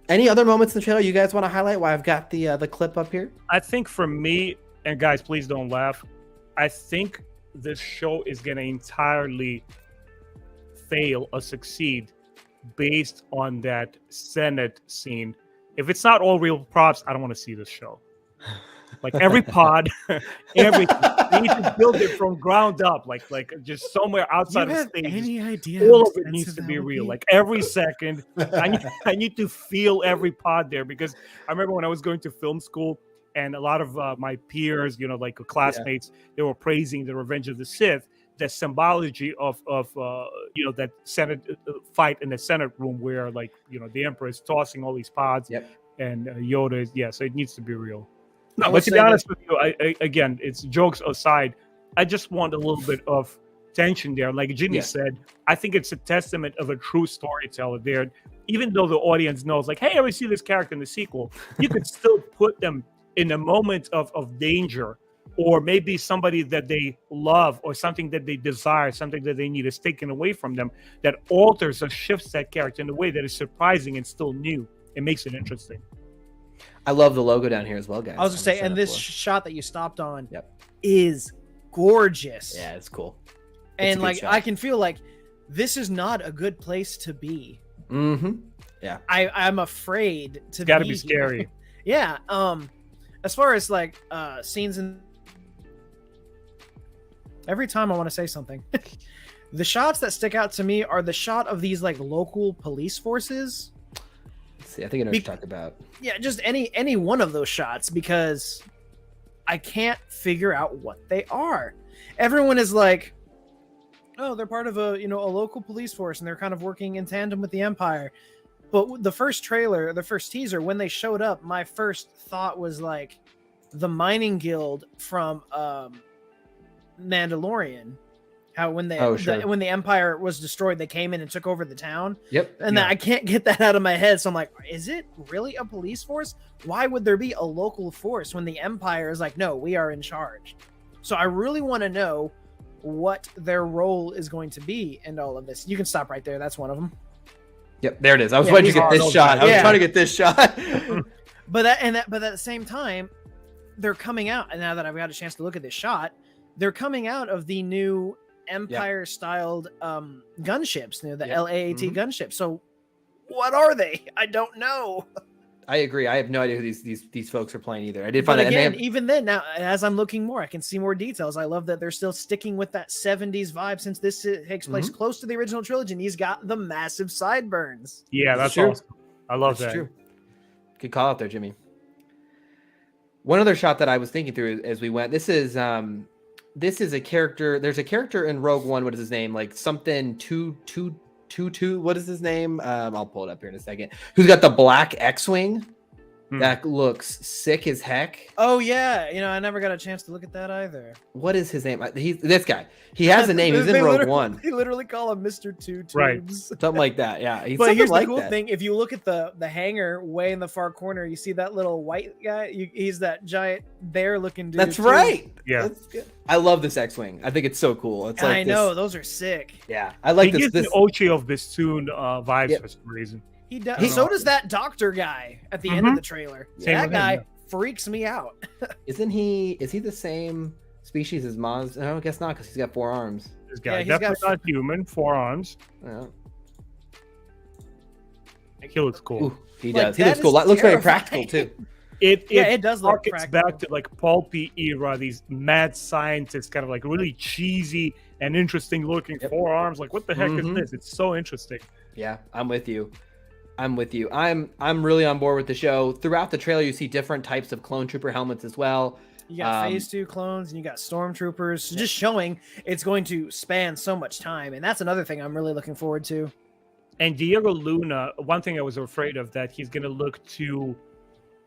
[SPEAKER 1] Any other moments in the trailer you guys want to highlight? While I've got the clip up here.
[SPEAKER 2] I think for me, and guys, please don't laugh, I think this show is going to entirely fail or succeed based on that Senate scene. If it's not all real props, I don't want to see this show. Like every pod, everything. They need to build it from ground up, like just somewhere outside of stage.
[SPEAKER 3] Any idea?
[SPEAKER 2] All of it needs to be real. Like every second, I need to feel every pod there, because I remember when I was going to film school, and a lot of my peers, like classmates, they were praising the Revenge of the Sith, the symbology of that Senate fight in the Senate room where the Emperor is tossing all these pods, and Yoda is, so it needs to be real. No, but to be honest with you, again, it's jokes aside, I just want a little bit of tension there. Like Jimmy said, I think it's a testament of a true storyteller there. Even though the audience knows, like, hey, I see this character in the sequel, you could still put them in a moment of danger, or maybe somebody that they love or something that they desire, something that they need is taken away from them, that alters or shifts that character in a way that is surprising and still new. It makes it interesting.
[SPEAKER 1] I love the logo down here as well, guys.
[SPEAKER 3] I was going to say, and this shot that you stopped on
[SPEAKER 1] Yep.
[SPEAKER 3] is gorgeous.
[SPEAKER 1] Yeah, it's cool.
[SPEAKER 3] And like, I can feel like this is not a good place to be
[SPEAKER 1] Mm-hmm. Yeah.
[SPEAKER 3] I'm afraid to.
[SPEAKER 2] It's got to be
[SPEAKER 3] here.
[SPEAKER 2] scary.
[SPEAKER 3] Yeah. As far as like scenes in. Every time I want to say something, the shots that stick out to me are the shot of these like local police forces.
[SPEAKER 1] Let's see, I think I know what you're talking about.
[SPEAKER 3] Yeah, just any one of those shots, because I can't figure out what they are. Everyone is like, oh, they're part of a local police force and they're kind of working in tandem with the Empire. But the first trailer, the first teaser, when they showed up, my first thought was like the mining guild from Mandalorian. How when when the Empire was destroyed, they came in and took over the town.
[SPEAKER 1] Yep.
[SPEAKER 3] And I can't get that out of my head. So I'm like, is it really a police force? Why would there be a local force when the Empire is like, no, we are in charge? So I really want to know what their role is going to be in all of this. You can stop right there. That's one of them.
[SPEAKER 1] Yep, there it is. I was waiting to get this shot. I was trying to get this shot.
[SPEAKER 3] But at the same time, they're coming out. And now that I've got a chance to look at this shot, they're coming out of the new Empire-styled gunships, the LAAT gunships. So, what are they? I don't know. I
[SPEAKER 1] agree. I have no idea who these folks are playing either. I did find
[SPEAKER 3] that again. Even then, now as I'm looking more, I can see more details. I love that they're still sticking with that '70s vibe since this takes place close to the original trilogy. And he's got the massive sideburns.
[SPEAKER 2] Yeah, that's awesome. I love that.
[SPEAKER 1] True. Good call out there, Jimmy. One other shot that I was thinking through as we went. This is a character. There's a character in Rogue One. What is his name? Like something two. What is his name? I'll pull it up here in a second. Who's got the black X-wing? That looks sick as heck.
[SPEAKER 3] Oh yeah, I never got a chance to look at that either.
[SPEAKER 1] What is his name? He's this guy. He has a name. He's in Rogue One.
[SPEAKER 3] They literally call him Mr. Two Tubes.
[SPEAKER 1] Right. Something like that. Yeah.
[SPEAKER 3] But here's the cool thing: if you look at the hangar way in the far corner, you see that little white guy. He's that giant bear-looking dude.
[SPEAKER 1] That's right. Yeah. That's good. I love this X-wing. I think it's so cool. It's like
[SPEAKER 3] I know those are sick.
[SPEAKER 1] Yeah, I like
[SPEAKER 2] this.
[SPEAKER 1] He
[SPEAKER 2] gives me Ochi of Bassoon vibes for some reason.
[SPEAKER 3] He does. So does that doctor guy at the end of the trailer. That guy freaks me out.
[SPEAKER 1] Isn't he? Is he the same species as Maz? No, I guess not, because he's got 4 arms.
[SPEAKER 2] This guy definitely not human. 4 arms.
[SPEAKER 1] Yeah.
[SPEAKER 2] He looks cool.
[SPEAKER 1] Ooh, he does. He looks cool. Looks very practical too.
[SPEAKER 3] It does look practical.
[SPEAKER 2] Back to like pulpy era. These mad scientists, kind of like really cheesy and interesting looking 4 arms. Like, what the heck is this? It's so interesting.
[SPEAKER 1] Yeah, I'm with you. I'm really on board with the show. Throughout the trailer, you see different types of clone trooper helmets as well.
[SPEAKER 3] You got phase 2 clones and you got stormtroopers. So just showing it's going to span so much time. And that's another thing I'm really looking forward to.
[SPEAKER 2] And Diego Luna, one thing I was afraid of, that he's going to look too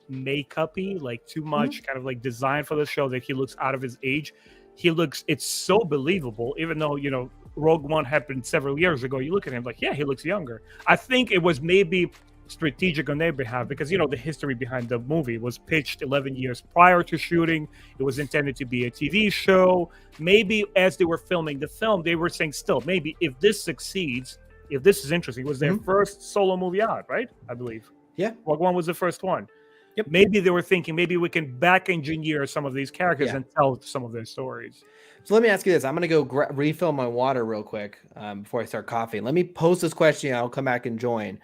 [SPEAKER 2] makeup-y, like too much kind of like design for the show, that he looks out of his age. It's so believable, even though, Rogue One happened several years ago. You look at him like, yeah, he looks younger. I think it was maybe strategic on their behalf because, the history behind the movie was pitched 11 years prior to shooting. It was intended to be a TV show. Maybe as they were filming the film, they were saying still, maybe if this succeeds, if this is interesting, it was their first solo movie out, right? I believe.
[SPEAKER 1] Yeah.
[SPEAKER 2] Rogue One was the first one.
[SPEAKER 3] Yep.
[SPEAKER 2] Maybe they were thinking, maybe we can back engineer some of these characters and tell some of their stories.
[SPEAKER 1] So let me ask you this. I'm going to go refill my water real quick before I start coughing. Let me pose this question. I'll come back and join.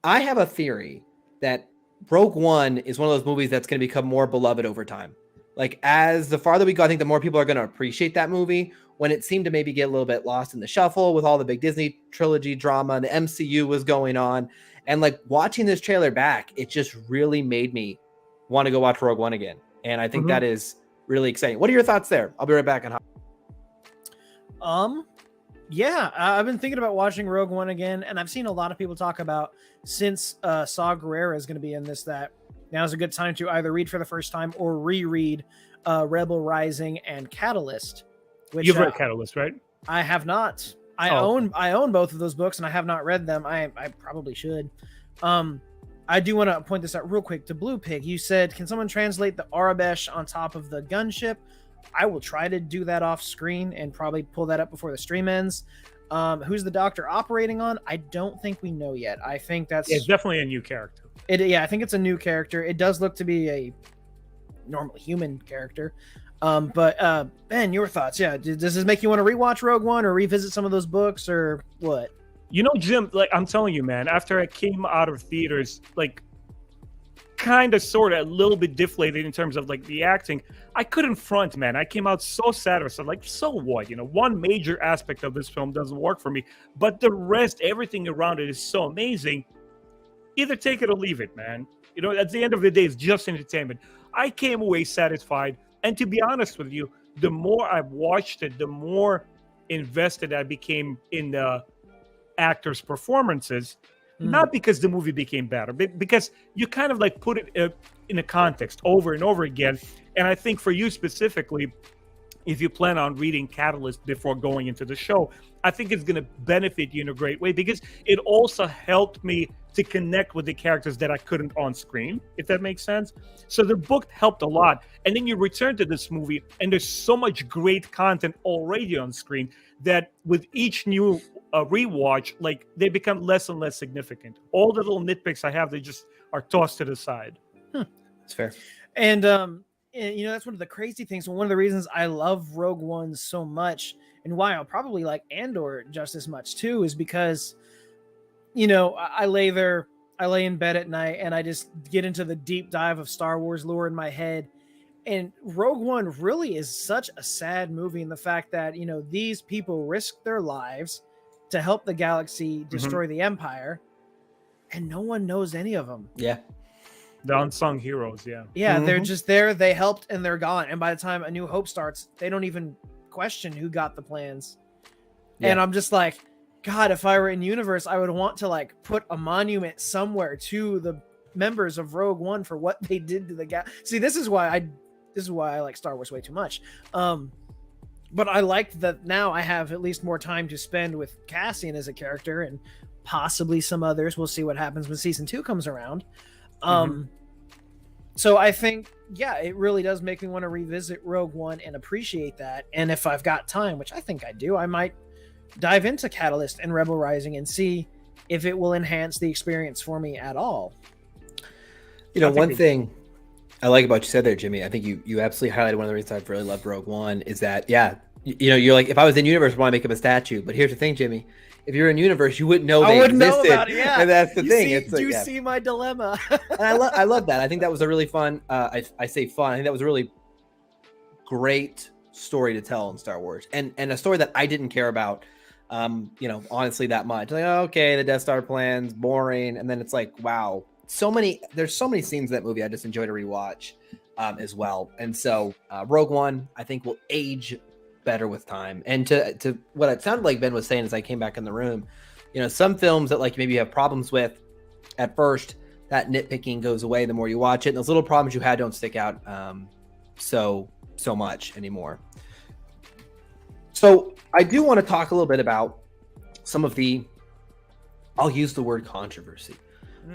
[SPEAKER 1] I have a theory that Rogue One is one of those movies that's going to become more beloved over time. Like, as the farther we go, I think the more people are going to appreciate that movie. When it seemed to maybe get a little bit lost in the shuffle with all the big Disney trilogy drama and the MCU was going on. And like watching this trailer back, it just really made me want to go watch Rogue One again. And I think that is really exciting. What are your thoughts there? I'll be right back.
[SPEAKER 3] Yeah, I've been thinking about watching Rogue One again, and I've seen a lot of people talk about, since Saw Gerrera is going to be in this, that now is a good time to either read for the first time or reread Rebel Rising and Catalyst. Which,
[SPEAKER 2] You've read Catalyst, right?
[SPEAKER 3] I have not. I own both of those books, and I have not read them. I probably should. I do want to point this out real quick to Blue Pig. You said, can someone translate the Arabesh on top of the gunship? I will try to do that off screen and probably pull that up before the stream ends. Who's the doctor operating on? I don't think we know yet. I think it's
[SPEAKER 2] definitely a new character.
[SPEAKER 3] I think it's a new character. It does look to be a normal human character. But Ben, your thoughts? Yeah, does this make you want to rewatch Rogue One or revisit some of those books or what?
[SPEAKER 2] You know, Jim, like I'm telling you, man, after I came out of theaters, like kind of sort of a little bit deflated in terms of like the acting, I couldn't front, man. I came out so satisfied. Like, so what? You know, one major aspect of this film doesn't work for me, but the rest, everything around it is so amazing. Either take it or leave it, man. You know, at the end of the day, it's just entertainment. I came away satisfied. And to be honest with you, the more I've watched it, the more invested I became in the actors' performances. Not because the movie became better, but because you kind of like put it in a context over and over again. And I think for you specifically, if you plan on reading Catalyst before going into the show, I think it's going to benefit you in a great way, because it also helped me to connect with the characters that I couldn't on screen, if that makes sense. So the book helped a lot. And then you return to this movie, and there's so much great content already on screen that with each new rewatch, like they become less and less significant. All the little nitpicks I have, they just are tossed to the side.
[SPEAKER 1] It's fair.
[SPEAKER 3] And you know, that's one of the crazy things. One of the reasons I love Rogue One so much, and why I'll probably like Andor just as much too, is because, you know, I lay in bed at night and I just get into the deep dive of Star Wars lore in my head. And Rogue One really is such a sad movie in the fact that, you know, these people risk their lives to help the galaxy destroy the Empire, and no one knows any of them.
[SPEAKER 1] Yeah.
[SPEAKER 2] The unsung heroes,
[SPEAKER 3] Yeah, they're just there, they helped, and they're gone. And by the time A New Hope starts, they don't even question who got the plans. Yeah. And I'm just like, God, if I were in universe, I would want to like put a monument somewhere to the members of Rogue One for what they did to the galaxy. See, this is why I like Star Wars way too much. But I like that now I have at least more time to spend with Cassian as a character, and possibly some others. We'll see what happens when season 2 comes around. So I think, yeah, it really does make me want to revisit Rogue One and appreciate that. And if I've got time, which I think I do, I might dive into Catalyst and Rebel Rising and see if it will enhance the experience for me at all.
[SPEAKER 1] You know, one thing I like about what you said there, Jimmy, I think you absolutely highlighted one of the reasons I've really loved Rogue One is that, yeah, you know, you're like, if I was in universe, I want to make him a statue. But here's the thing, Jimmy. If you're in universe, you wouldn't know they existed.
[SPEAKER 3] Know about it, yeah.
[SPEAKER 1] And that's the thing.
[SPEAKER 3] It's like, you see my dilemma.
[SPEAKER 1] And I love that. I think that was a really fun, I say fun, I think that was a really great story to tell in Star Wars. And a story that I didn't care about, you know, honestly, that much. Like, oh, okay, the Death Star plans, boring. And then it's like, wow, there's so many scenes in that movie I just enjoy to rewatch as well. And so Rogue One, I think, will age better with time. And to what it sounded like Ben was saying as I came back in the room, you know, some films that like maybe you have problems with at first, that nitpicking goes away the more you watch it, and those little problems you had don't stick out so much anymore. So I do want to talk a little bit about some of the, I'll use the word controversy.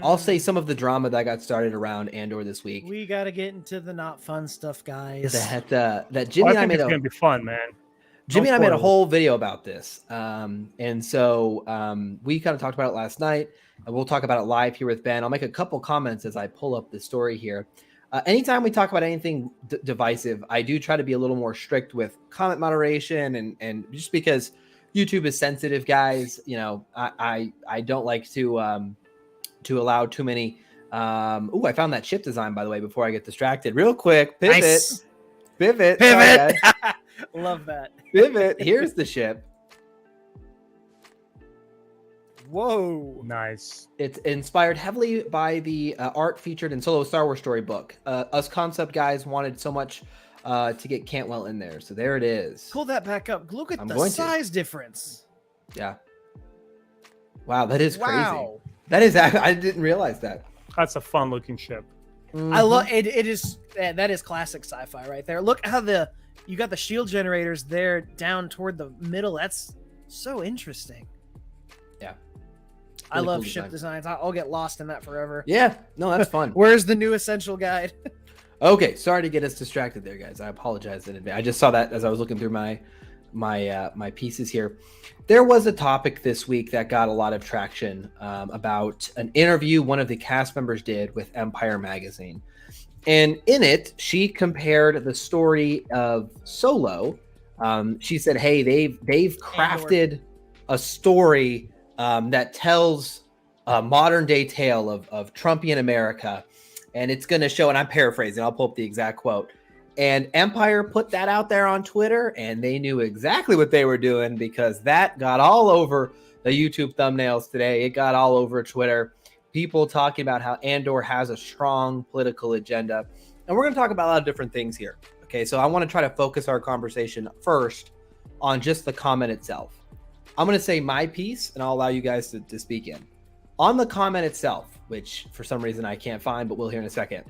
[SPEAKER 1] I'll say some of the drama that got started around Andor this week.
[SPEAKER 3] We got to get into the not fun stuff, guys.
[SPEAKER 1] That Jimmy and I made.
[SPEAKER 2] It's gonna be fun, man.
[SPEAKER 1] Jimmy and I made a whole video about this, and so we kind of talked about it last night, and we'll talk about it live here with Ben. I'll make a couple comments as I pull up the story here. Anytime we talk about anything divisive, I do try to be a little more strict with comment moderation, and just because YouTube is sensitive, guys. You know, I don't like to allow too many. I found that ship design, by the way, before I get distracted. Real quick, pivot.
[SPEAKER 3] Nice.
[SPEAKER 1] Pivot.
[SPEAKER 3] Love that.
[SPEAKER 1] Pivot. Here's the ship.
[SPEAKER 3] Whoa.
[SPEAKER 2] Nice.
[SPEAKER 1] It's inspired heavily by the art featured in Solo Star Wars storybook. Us concept guys wanted so much to get Cantwell in there. So there it is.
[SPEAKER 3] Pull that back up. Look at the size difference.
[SPEAKER 1] Yeah. Wow, that is crazy.
[SPEAKER 3] Wow.
[SPEAKER 1] That is, I didn't realize that.
[SPEAKER 2] That's a fun looking ship.
[SPEAKER 3] Mm-hmm. I love it. It is, that is classic sci-fi right there. Look how you got the shield generators there down toward the middle. That's so interesting.
[SPEAKER 1] Yeah.
[SPEAKER 3] Really I love cool ship designs. I'll get lost in that forever.
[SPEAKER 1] Yeah. No, that's fun.
[SPEAKER 3] Where's the new essential guide?
[SPEAKER 1] Okay. Sorry to get us distracted there, guys. I apologize in advance. I just saw that as I was looking through my pieces here. There was a topic this week that got a lot of traction about an interview one of the cast members did with Empire Magazine. And in it, she compared the story of Solo. She said, hey, they've crafted a story that tells a modern day tale of Trumpian America. And it's going to show, and I'm paraphrasing, I'll pull up the exact quote. And Empire put that out there on Twitter, and they knew exactly what they were doing because that got all over the YouTube thumbnails today. It got all over Twitter. People talking about how Andor has a strong political agenda. And we're going to talk about a lot of different things here. Okay, so I want to try to focus our conversation first on just the comment itself. I'm going to say my piece, and I'll allow you guys to speak in. On the comment itself, which for some reason I can't find, but we'll hear in a second.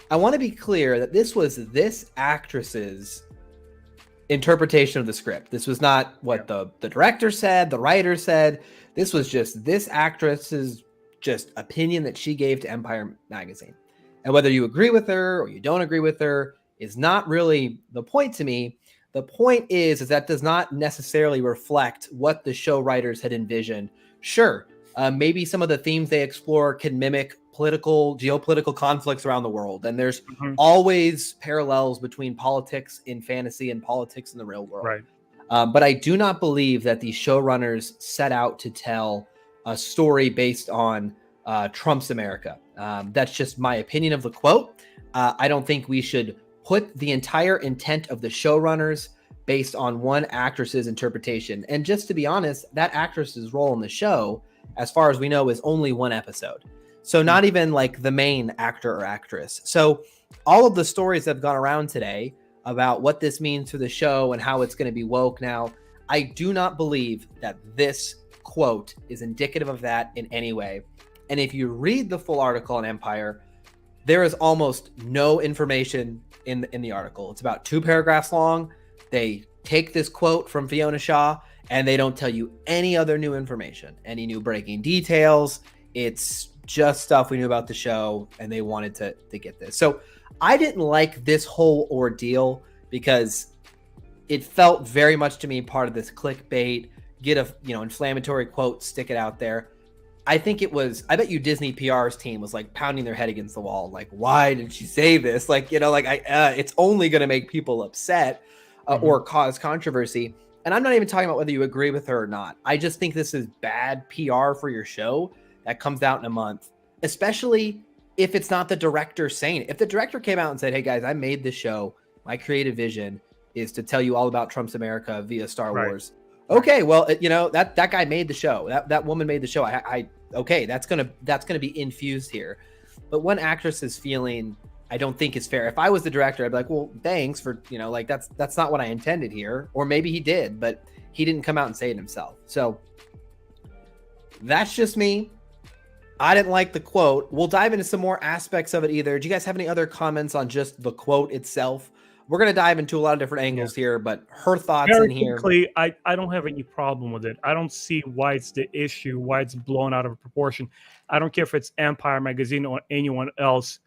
[SPEAKER 1] I want to be clear that this was this actress's interpretation of the script. This was not what the director said, the writer said. This was just this actress's just opinion that she gave to Empire Magazine. And whether you agree with her or you don't agree with her is not really the point to me. The point is that does not necessarily reflect what the show writers had envisioned. Sure, maybe some of the themes they explore can mimic geopolitical conflicts around the world. And there's always parallels between politics in fantasy and politics in the real world.
[SPEAKER 2] Right.
[SPEAKER 1] But I do not believe that the showrunners set out to tell a story based on Trump's America. That's just my opinion of the quote. I don't think we should put the entire intent of the showrunners based on one actress's interpretation. And just to be honest, that actress's role in the show, as far as we know, is only one episode. So not even like the main actor or actress. So all of the stories that have gone around today about what this means for the show and how it's going to be woke now, I do not believe that this quote is indicative of that in any way. And if you read the full article on Empire, there is almost no information in the article. It's about 2 paragraphs long. They take this quote from Fiona Shaw and they don't tell you any other new information, any new breaking details. It's just stuff we knew about the show, and they wanted to get this. So I didn't like this whole ordeal because it felt very much to me part of this clickbait, get a inflammatory quote, stick it out there. I bet you Disney PR's team was like pounding their head against the wall. Like, why did she say this? It's only going to make people upset or cause controversy. And I'm not even talking about whether you agree with her or not. I just think this is bad PR for your show that comes out in a month, especially if it's not the director saying it. If the director came out and said, hey guys, I made this show. My creative vision is to tell you all about Trump's America via Star Wars. Okay, well, that guy made the show. That woman made the show. Okay, that's gonna be infused here. But one actress's feeling, I don't think is fair. If I was the director, I'd be like, well, thanks for, that's not what I intended here. Or maybe he did, but he didn't come out and say it himself. So that's just me. I didn't like the quote. We'll dive into some more aspects of it either. Do you guys have any other comments on just the quote itself? We're going to dive into a lot of different angles here, but her thoughts
[SPEAKER 2] Very
[SPEAKER 1] in here.
[SPEAKER 2] quickly, I don't have any problem with it. I don't see why it's the issue, why it's blown out of proportion. I don't care if it's Empire Magazine or anyone else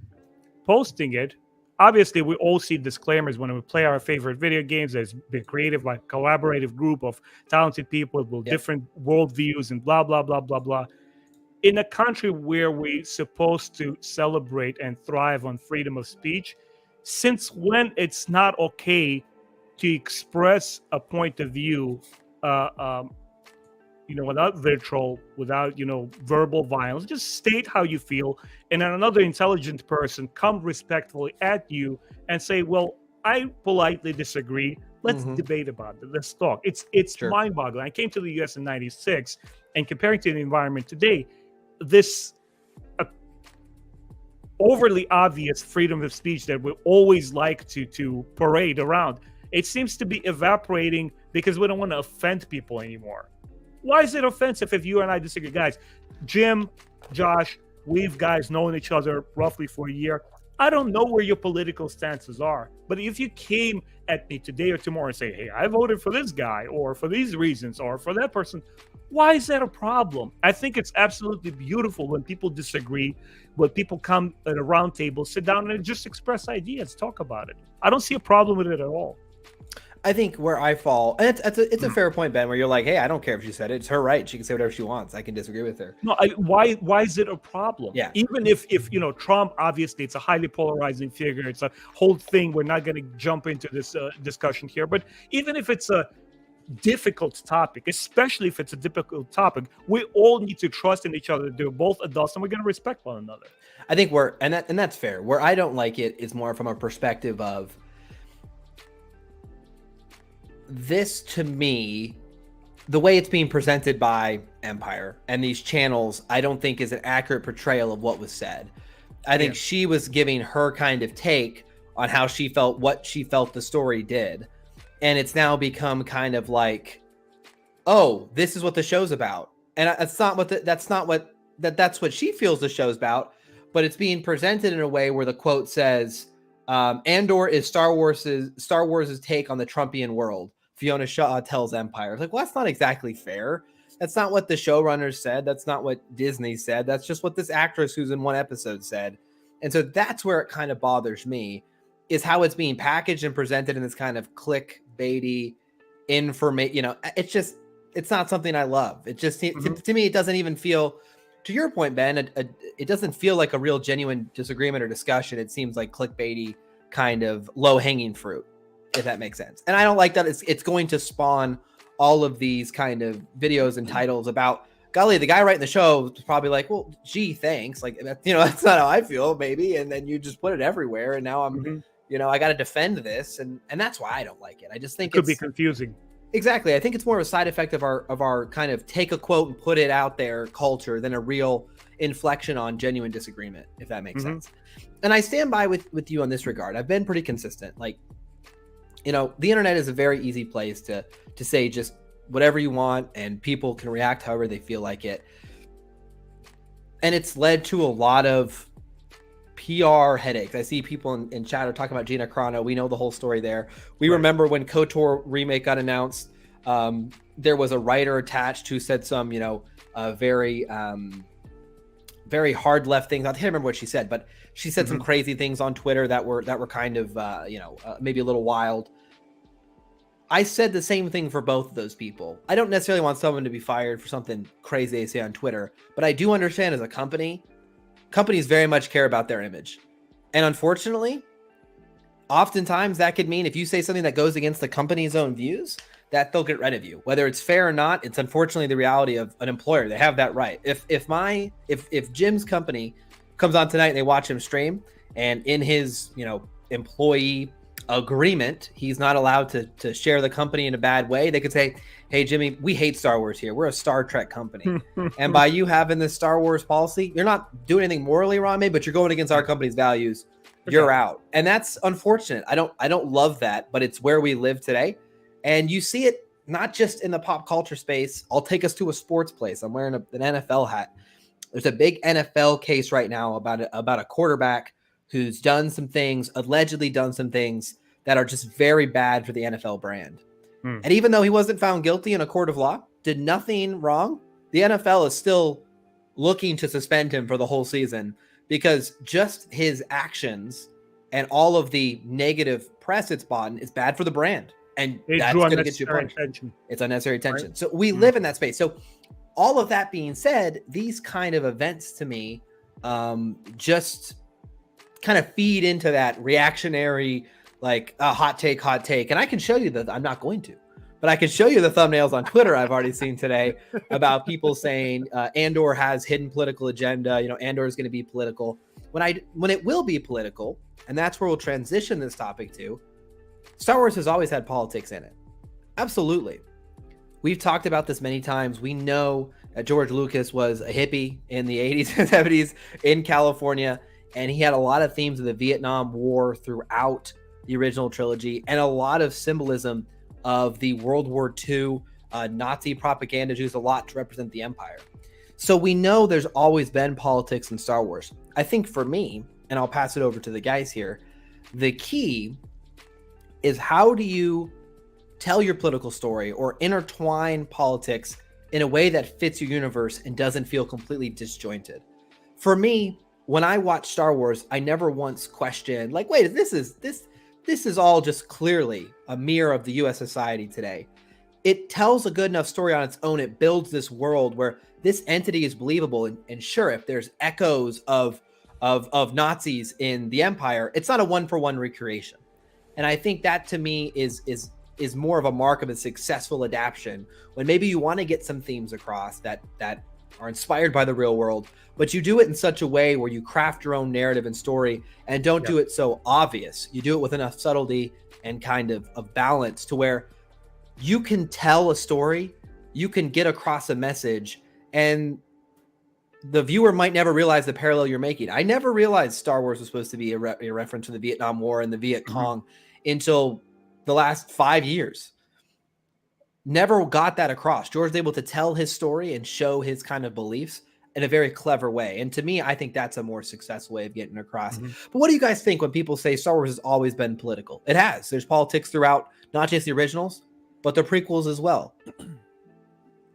[SPEAKER 2] posting it. Obviously, we all see disclaimers when we play our favorite video games. There's been created by a collaborative group of talented people with different worldviews and blah, blah, blah, blah, blah. In a country where we're supposed to celebrate and thrive on freedom of speech, since when it's not okay to express a point of view, without vitriol, without, verbal violence, just state how you feel. And then another intelligent person come respectfully at you and say, well, I politely disagree. Let's debate about it. Let's talk. It's
[SPEAKER 1] Sure.
[SPEAKER 2] mind-boggling. I came to the U.S. in 96, and comparing to the environment today, this overly obvious freedom of speech that we always like to parade around, it seems to be evaporating because we don't want to offend people anymore. Why is it offensive if you and I disagree? Guys, Jim, Josh, we've guys known each other roughly for a year. I don't know where your political stances are, but if you came at me today or tomorrow and say, hey, I voted for this guy or for these reasons or for that person, why is that a problem? I think it's absolutely beautiful when people disagree, when people come at a round table, sit down and just express ideas, talk about it. I don't see a problem with it at all.
[SPEAKER 1] I think where I fall, and it's a fair point, Ben, where you're like, hey, I don't care if she said it. It's her right. She can say whatever she wants. I can disagree with her.
[SPEAKER 2] No, why is it a problem?
[SPEAKER 1] Yeah.
[SPEAKER 2] Even if Trump, obviously, it's a highly polarizing figure. It's a whole thing. We're not going to jump into this discussion here. But even if it's a difficult topic, especially if it's a difficult topic, we all need to trust in each other. They're both adults and we're going to respect one another.
[SPEAKER 1] I think that's fair. Where I don't like it is more from a perspective of this, to me, the way it's being presented by Empire and these channels, I don't think is an accurate portrayal of what was said. I think she was giving her kind of take on how she felt, what she felt the story did. And it's now become kind of like, oh, this is what the show's about. And that's what she feels the show's about, but it's being presented in a way where the quote says, Andor is Star Wars' take on the Trumpian world. Fiona Shaw tells Empire. It's like, well, that's not exactly fair. That's not what the showrunners said. That's not what Disney said. That's just what this actress who's in one episode said. And so that's where it kind of bothers me, is how it's being packaged and presented in this kind of clickbaity information. It's not something I love. It just, to me, it doesn't even feel, to your point, Ben, it doesn't feel like a real genuine disagreement or discussion. It seems like clickbaity kind of low hanging fruit, if that makes sense. And I don't like that it's going to spawn all of these kind of videos and titles about, golly, the guy writing the show is probably like, well, gee, thanks. Like, that's not how I feel, maybe. And then you just put it everywhere. And now I'm, I got to defend this. And that's why I don't like it. I just think
[SPEAKER 2] it could be confusing.
[SPEAKER 1] Exactly. I think it's more of a side effect of our kind of take a quote and put it out there culture than a real inflection on genuine disagreement, if that makes sense. And I stand by with you on this regard. I've been pretty consistent. Like, the internet is a very easy place to say just whatever you want, and people can react however they feel like it. And it's led to a lot of PR headaches. I see people in chat are talking about Gina Carano. We know the whole story there. We remember when KOTOR remake got announced, there was a writer attached who said some, very hard left things. I can't remember what she said, but she said some crazy things on Twitter that were kind of, maybe a little wild. I said the same thing for both of those people. I don't necessarily want someone to be fired for something crazy they say on Twitter, but I do understand as a companies very much care about their image. And unfortunately, oftentimes that could mean if you say something that goes against the company's own views, that they'll get rid of you. Whether it's fair or not, it's unfortunately the reality of an employer. They have that right. If Jim's company comes on tonight and they watch him stream, and in his, employee agreement, he's not allowed to share the company in a bad way, they could say, hey, Jimmy, we hate Star Wars here. We're a Star Trek company. And by you having this Star Wars policy, you're not doing anything morally wrong, maybe, but you're going against our company's values. You're out. And that's unfortunate. I don't love that, but it's where we live today. And you see it not just in the pop culture space. I'll take us to a sports place. I'm wearing an NFL hat. There's a big NFL case right now about a quarterback who's allegedly done some things that are just very bad for the NFL brand. And even though he wasn't found guilty in a court of law, did nothing wrong, the NFL is still looking to suspend him for the whole season because just his actions and all of the negative press it's bought is bad for the brand. And that's going to get you attention. It's unnecessary attention. Right? So we live in that space. So all of that being said, these kind of events to me just kind of feed into that reactionary, like a hot take. And I can show you that I'm not going to, but I can show you the thumbnails on Twitter I've already seen today about people saying Andor has hidden political agenda. Andor is going to be political when it will be political. And that's where we'll transition this topic to. Star Wars has always had politics in it. Absolutely. We've talked about this many times. We know that George Lucas was a hippie in the 80s and 70s in California, and he had a lot of themes of the Vietnam War throughout the original trilogy and a lot of symbolism of the World War II Nazi propaganda used a lot to represent the Empire. So we know there's always been politics in Star Wars. I think for me, and I'll pass it over to the guys here, the key is how do you tell your political story or intertwine politics in a way that fits your universe and doesn't feel completely disjointed. For me, when I watch Star Wars, I never once questioned, like, wait, this is all just clearly a mirror of the US society today. It tells a good enough story on its own. It builds this world where this entity is believable. And sure, if there's echoes of Nazis in the Empire, it's not a one-for-one recreation. And I think that to me is is more of a mark of a successful adaptation, when maybe you want to get some themes across that are inspired by the real world, but you do it in such a way where you craft your own narrative and story and don't do it so obvious. You do it with enough subtlety and kind of balance to where you can tell a story, you can get across a message, and the viewer might never realize the parallel you're making. I never realized Star Wars was supposed to be a reference to the Vietnam War and the Viet Cong until the last 5 years. Never got that across. George was able to tell his story and show his kind of beliefs in a very clever way. And to me, I think that's a more successful way of getting across. But what do you guys think when people say Star Wars has always been political? It has. There's politics throughout, not just the originals, but the prequels as well.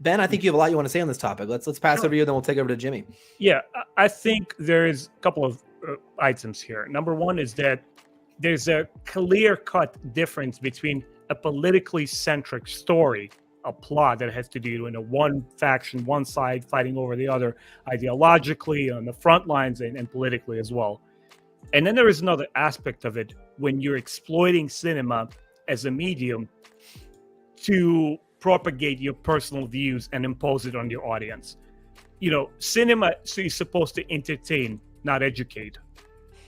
[SPEAKER 1] Ben, I think you have a lot you want to say on this topic. Let's pass over to you, then we'll take over to Jimmy.
[SPEAKER 2] Yeah, I think there's a couple of items here. Number one is that there's a clear-cut difference between a politically centric story, a plot that has to do in a one faction, one side fighting over the other ideologically on the front lines and politically as well. And then there is another aspect of it when you're exploiting cinema as a medium to propagate your personal views and impose it on your audience. You know, cinema is supposed to entertain, not educate.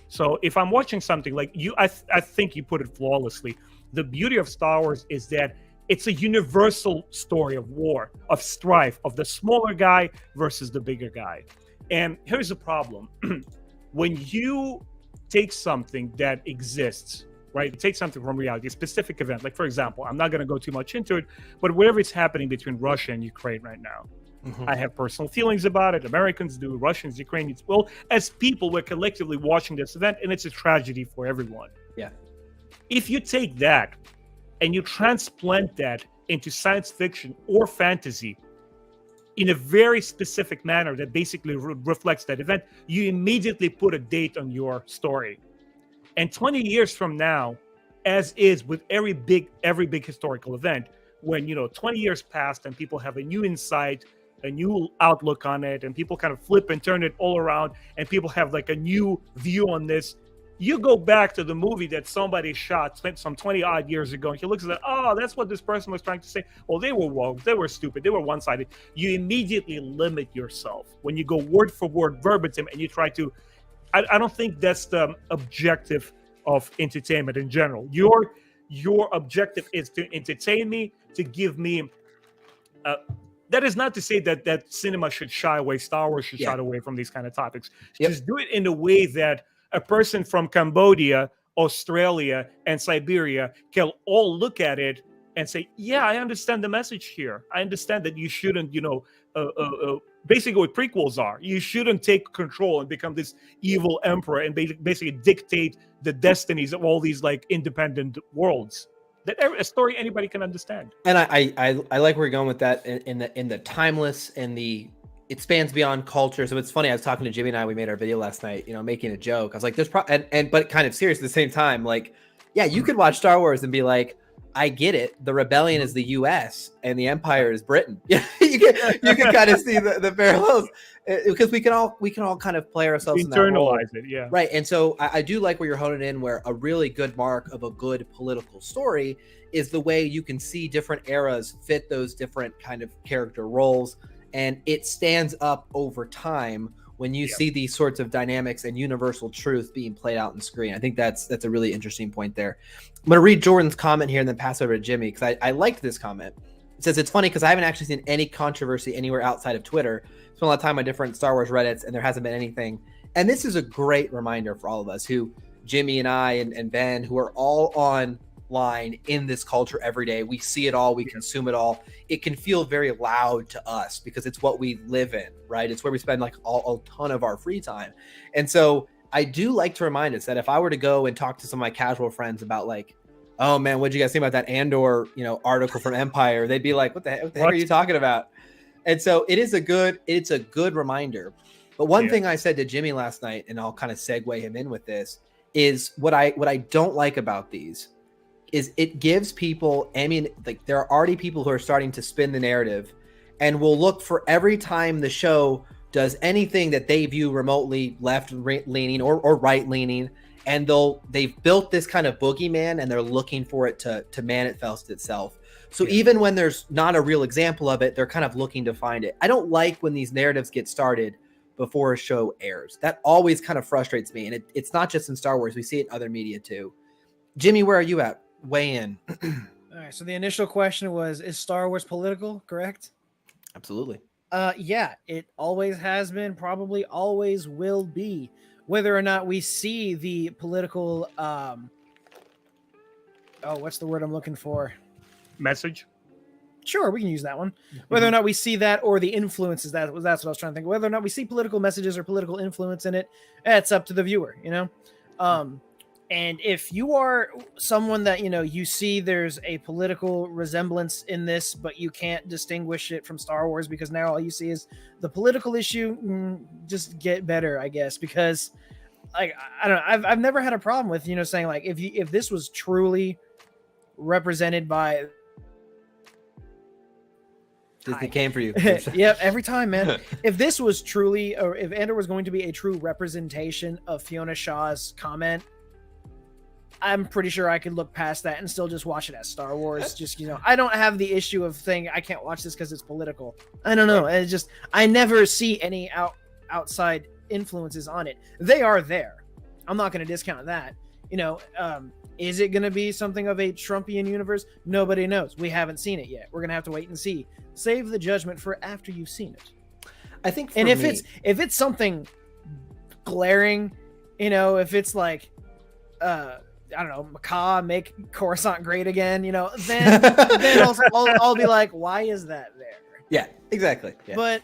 [SPEAKER 2] So if I'm watching something like you, I think you put it flawlessly. The beauty of Star Wars is that it's a universal story of war, of strife, of the smaller guy versus the bigger guy. And here's the problem. When you take something that exists, right? Take something from reality, a specific event. Like, for example, I'm not going to go too much into it, but whatever is happening between Russia and Ukraine right now, I have personal feelings about it. Americans do, Russians, Ukrainians. Well, as people, we're collectively watching this event, and it's a tragedy for everyone.
[SPEAKER 1] Yeah.
[SPEAKER 2] If you take that and you transplant that into science fiction or fantasy in a very specific manner that basically reflects that event, you immediately put a date on your story. And 20 years from now, as is with every big historical event, when 20 years passed and people have a new insight, a new outlook on it, and people kind of flip and turn it all around, and people have like a new view on this, you go back to the movie that somebody shot some 20 odd years ago, and he looks at it, oh, that's what this person was trying to say. Well, they were woke, they were stupid, they were one-sided. You immediately limit yourself when you go word for word verbatim and you try to. I don't think that's the objective of entertainment in general. Your objective is to entertain me, to give me. That is not to say that cinema should shy away, Star Wars should shy away from these kind of topics. Just do it in a way that a person from Cambodia, Australia, and Siberia can all look at it and say, yeah, I understand the message here. I understand that you shouldn't, basically what prequels are. You shouldn't take control and become this evil emperor and basically dictate the destinies of all these like independent worlds. That a story anybody can understand.
[SPEAKER 1] And I like where you're going with that in the timeless and it spans beyond culture. So it's funny. I was talking to Jimmy and we made our video last night, making a joke. I was like, there's but kind of serious at the same time. Like, yeah, you could watch Star Wars and be like, I get it. The rebellion is the U.S. and the Empire is Britain. you can kind of see the parallels because we can all kind of play ourselves
[SPEAKER 2] internalize
[SPEAKER 1] in that
[SPEAKER 2] it, yeah.
[SPEAKER 1] Right, and so I do like where you're honing in. Where a really good mark of a good political story is the way you can see different eras fit those different kind of character roles, and it stands up over time when you see these sorts of dynamics and universal truth being played out on screen. I think that's a really interesting point there. I'm going to read Jordan's comment here and then pass over to Jimmy because I liked this comment. It says, it's funny because I haven't actually seen any controversy anywhere outside of Twitter. Spent a lot of time on different Star Wars Reddits and there hasn't been anything. And this is a great reminder for all of us who, Jimmy and I and Ben, who are all online in this culture every day. We see it all, we consume it all. It can feel very loud to us because it's what we live in, right? It's where we spend like a ton of our free time. And so I do like to remind us that if I were to go and talk to some of my casual friends about like, oh man, what'd you guys think about that Andor, article from Empire? They'd be like, what the heck are you talking about? And so it's a good reminder. But one thing I said to Jimmy last night, and I'll kind of segue him in with this, is what I don't like about these is it gives people, like there are already people who are starting to spin the narrative and will look for every time the show does anything that they view remotely left leaning or right leaning, and they've built this kind of boogeyman, and they're looking for it to manifest itself. So even when there's not a real example of it, they're kind of looking to find it. I don't like when these narratives get started before a show airs. That always kind of frustrates me, and it's not just in Star Wars. We see it in other media too. Jimmy, where are you at? Weigh in.
[SPEAKER 3] All right, so the initial question was, is Star Wars political, correct?
[SPEAKER 1] Absolutely.
[SPEAKER 3] Yeah, it always has been, probably always will be. Whether or not we see the political, what's the word I'm looking for?
[SPEAKER 2] Message.
[SPEAKER 3] Sure, we can use that one. Whether or not we see that, or the influences, that's what I was trying to think. Whether or not we see political messages or political influence in it, it's up to the viewer, you know? And if you are someone that, you see there's a political resemblance in this, but you can't distinguish it from Star Wars because now all you see is the political issue, just get better, I guess, because like, I don't know, I've never had a problem with, saying like, if this was truly represented by
[SPEAKER 1] Disney came for you.
[SPEAKER 3] Yep, every time, man. If this was truly, or if Andor was going to be a true representation of Fiona Shaw's comment, I'm pretty sure I could look past that and still just watch it as Star Wars. Just, I don't have the issue of saying I can't watch this because it's political. I don't know. It's just, I never see any outside influences on it. They are there. I'm not going to discount that. Is it going to be something of a Trumpian universe? Nobody knows. We haven't seen it yet. We're going to have to wait and see. Save the judgment for after you've seen it.
[SPEAKER 1] I think,
[SPEAKER 3] and if it's something glaring, if it's like, I don't know, Macaw, make Coruscant great again, then I'll be like, why is that there?
[SPEAKER 1] Yeah, exactly. Yeah.
[SPEAKER 3] But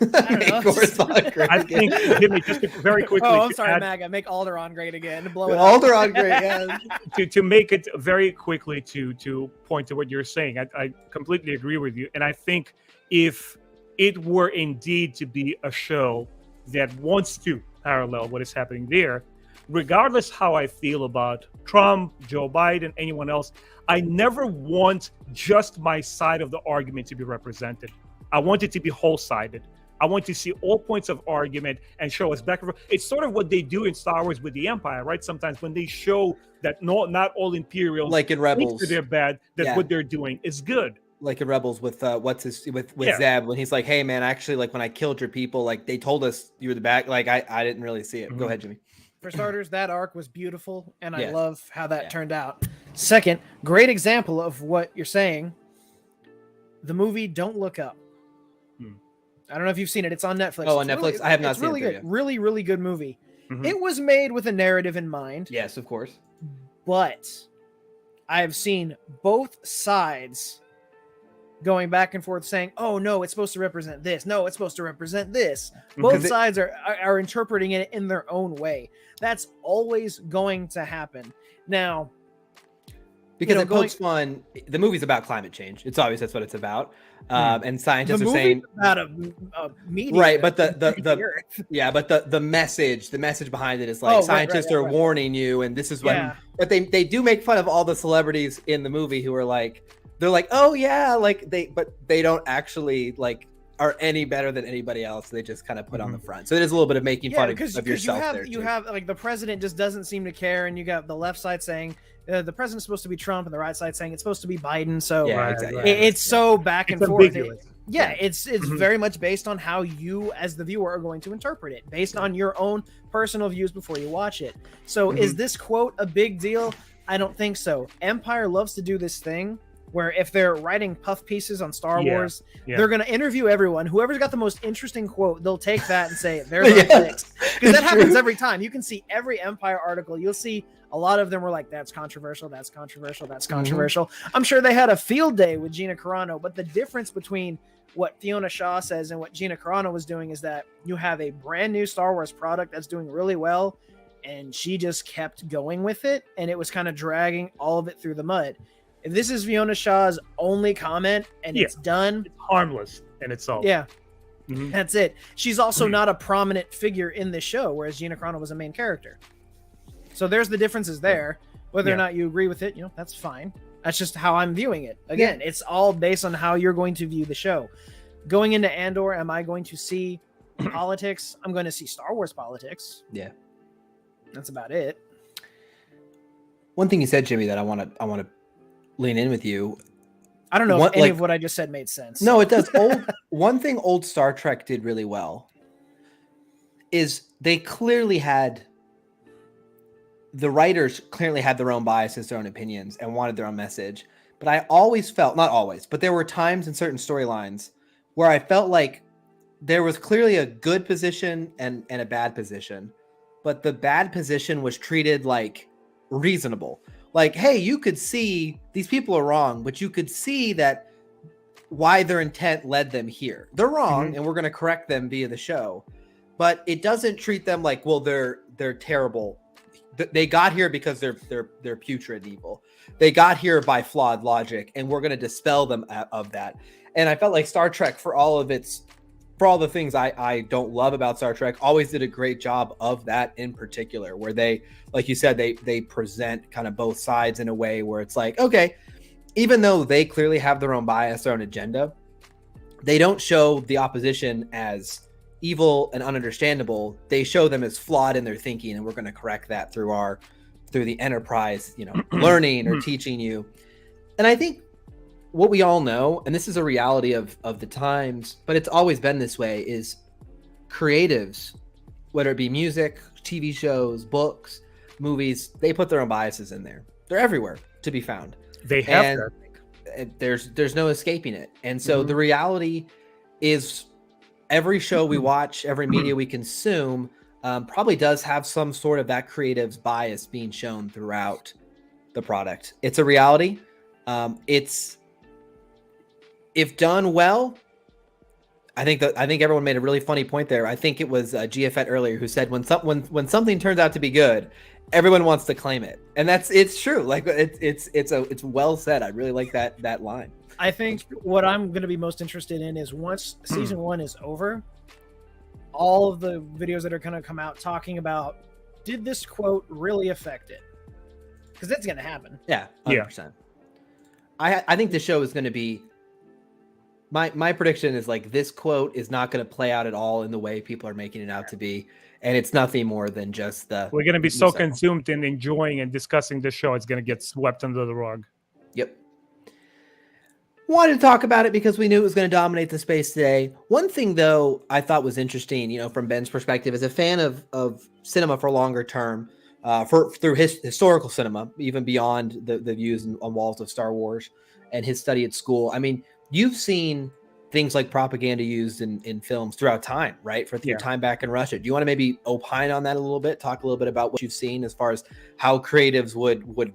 [SPEAKER 3] I
[SPEAKER 2] think, Jimmy, just very quickly.
[SPEAKER 3] Oh, I'm sorry, MAGA. Make Alderaan great again. Blow it
[SPEAKER 1] Alderaan great, yeah.
[SPEAKER 2] to make it very quickly to point to what you're saying, I completely agree with you. And I think if it were indeed to be a show that wants to parallel what is happening there, regardless how I feel about Trump, Joe Biden, anyone else, I never want just my side of the argument to be represented. I want it to be whole-sided. I want to see all points of argument and show us back and forth. It's sort of what they do in Star Wars with the Empire, right? Sometimes when they show that not all Imperials,
[SPEAKER 1] like in Rebels,
[SPEAKER 2] they're bad, that what they're doing is good.
[SPEAKER 1] Like in Rebels with Zeb, when he's like, "Hey man, actually, like when I killed your people, like they told us you were the bad. Like I didn't really see it." Go ahead, Jimmy.
[SPEAKER 3] For starters, that arc was beautiful, and I love how that turned out. Second, great example of what you're saying. The movie Don't Look Up. I don't know if you've seen it. It's on Netflix.
[SPEAKER 1] Oh, on Netflix? I have not seen it.
[SPEAKER 3] It's really good. Really, really good movie. It was made with a narrative in mind.
[SPEAKER 1] Yes, of course.
[SPEAKER 3] But I have seen both sides going back and forth saying, oh, no, it's supposed to represent this. No, it's supposed to represent this. Both sides are interpreting it in their own way. That's always going to happen. Now,
[SPEAKER 1] because it pokes fun. The movie's about climate change. It's obvious that's what it's about. And scientists are saying
[SPEAKER 3] about a meteor,
[SPEAKER 1] right, but the message behind it is like scientists are warning you, and this is what. But they do make fun of all the celebrities in the movie who are like, they're like, oh yeah, like they don't actually like are any better than anybody else. They just kind of put on the front. So it is a little bit of making fun of yourself.
[SPEAKER 3] You have like the president just doesn't seem to care, and you got the left side saying the president's supposed to be Trump, and the right side saying it's supposed to be Biden. So it's so back and forth. It's very much based on how you as the viewer are going to interpret it, based on your own personal views before you watch it. So is this quote a big deal? I don't think so. Empire loves to do this thing where if they're writing puff pieces on Star Wars, they're going to interview everyone. Whoever's got the most interesting quote, they'll take that and say, there's our fix. Because that happens every time. You can see every Empire article. You'll see a lot of them were like, that's controversial, that's controversial, that's controversial. I'm sure they had a field day with Gina Carano, but the difference between what Fiona Shaw says and what Gina Carano was doing is that you have a brand new Star Wars product that's doing really well, and she just kept going with it, and it was kind of dragging all of it through the mud. If this is Fiona Shaw's only comment and it's done,
[SPEAKER 2] it's harmless and it's all.
[SPEAKER 3] That's it. She's also not a prominent figure in this show, whereas Gina Carano was a main character. So there's the differences there. Whether or not you agree with it, that's fine. That's just how I'm viewing it. Again, it's all based on how you're going to view the show. Going into Andor, am I going to see politics? I'm going to see Star Wars politics.
[SPEAKER 1] Yeah.
[SPEAKER 3] That's about it.
[SPEAKER 1] One thing you said, Jimmy, that I want to lean in with you.
[SPEAKER 3] I don't know if any of what I just said made sense.
[SPEAKER 1] No, it does. One thing old Star Trek did really well is the writers clearly had their own biases, their own opinions, and wanted their own message. But I always felt, not always, but there were times in certain storylines where I felt like there was clearly a good position and a bad position, but the bad position was treated like reasonable. Like, hey, you could see these people are wrong, but you could see that why their intent led them here. They're wrong, and we're going to correct them via the show. But it doesn't treat them like, well, they're terrible. They got here because they're putrid evil. They got here by flawed logic, and we're going to dispel them of that. And I felt like Star Trek, for all the things I don't love about Star Trek, always did a great job of that in particular, where they, like you said, they present kind of both sides in a way where it's like, okay, even though they clearly have their own bias, their own agenda, they don't show the opposition as evil and ununderstandable. They show them as flawed in their thinking, and we're going to correct that through the Enterprise, learning or teaching you. And I think what we all know, and this is a reality of the times, but it's always been this way, is creatives, whether it be music, TV shows, books, movies, they put their own biases in there. They're everywhere to be found.
[SPEAKER 2] They have
[SPEAKER 1] that. There's no escaping it. And so the reality is every show we watch, every media we consume, probably does have some sort of that creative's bias being shown throughout the product. It's a reality. If done well, I think everyone made a really funny point there. I think it was GFet earlier who said when something turns out to be good, everyone wants to claim it, and it's true. Like it's well said. I really like that line.
[SPEAKER 3] I think what I'm going to be most interested in is once season 1 is over, all of the videos that are going to come out talking about, did this quote really affect it? Because that's going to happen.
[SPEAKER 1] Yeah, 100%. I think the show is going to be. My prediction is like this quote is not going to play out at all in the way people are making it out to be, and it's nothing more than just the.
[SPEAKER 2] We're going to be so consumed in enjoying and discussing the show, it's going to get swept under the rug.
[SPEAKER 1] Yep. Wanted to talk about it because we knew it was going to dominate the space today. One thing, though, I thought was interesting, from Ben's perspective, as a fan of cinema for longer term, through historical cinema, even beyond the views on walls of Star Wars and his study at school. I mean, you've seen things like propaganda used in films throughout time, right? For your time back in Russia. Do you want to maybe opine on that a little bit? Talk a little bit about what you've seen as far as how creatives would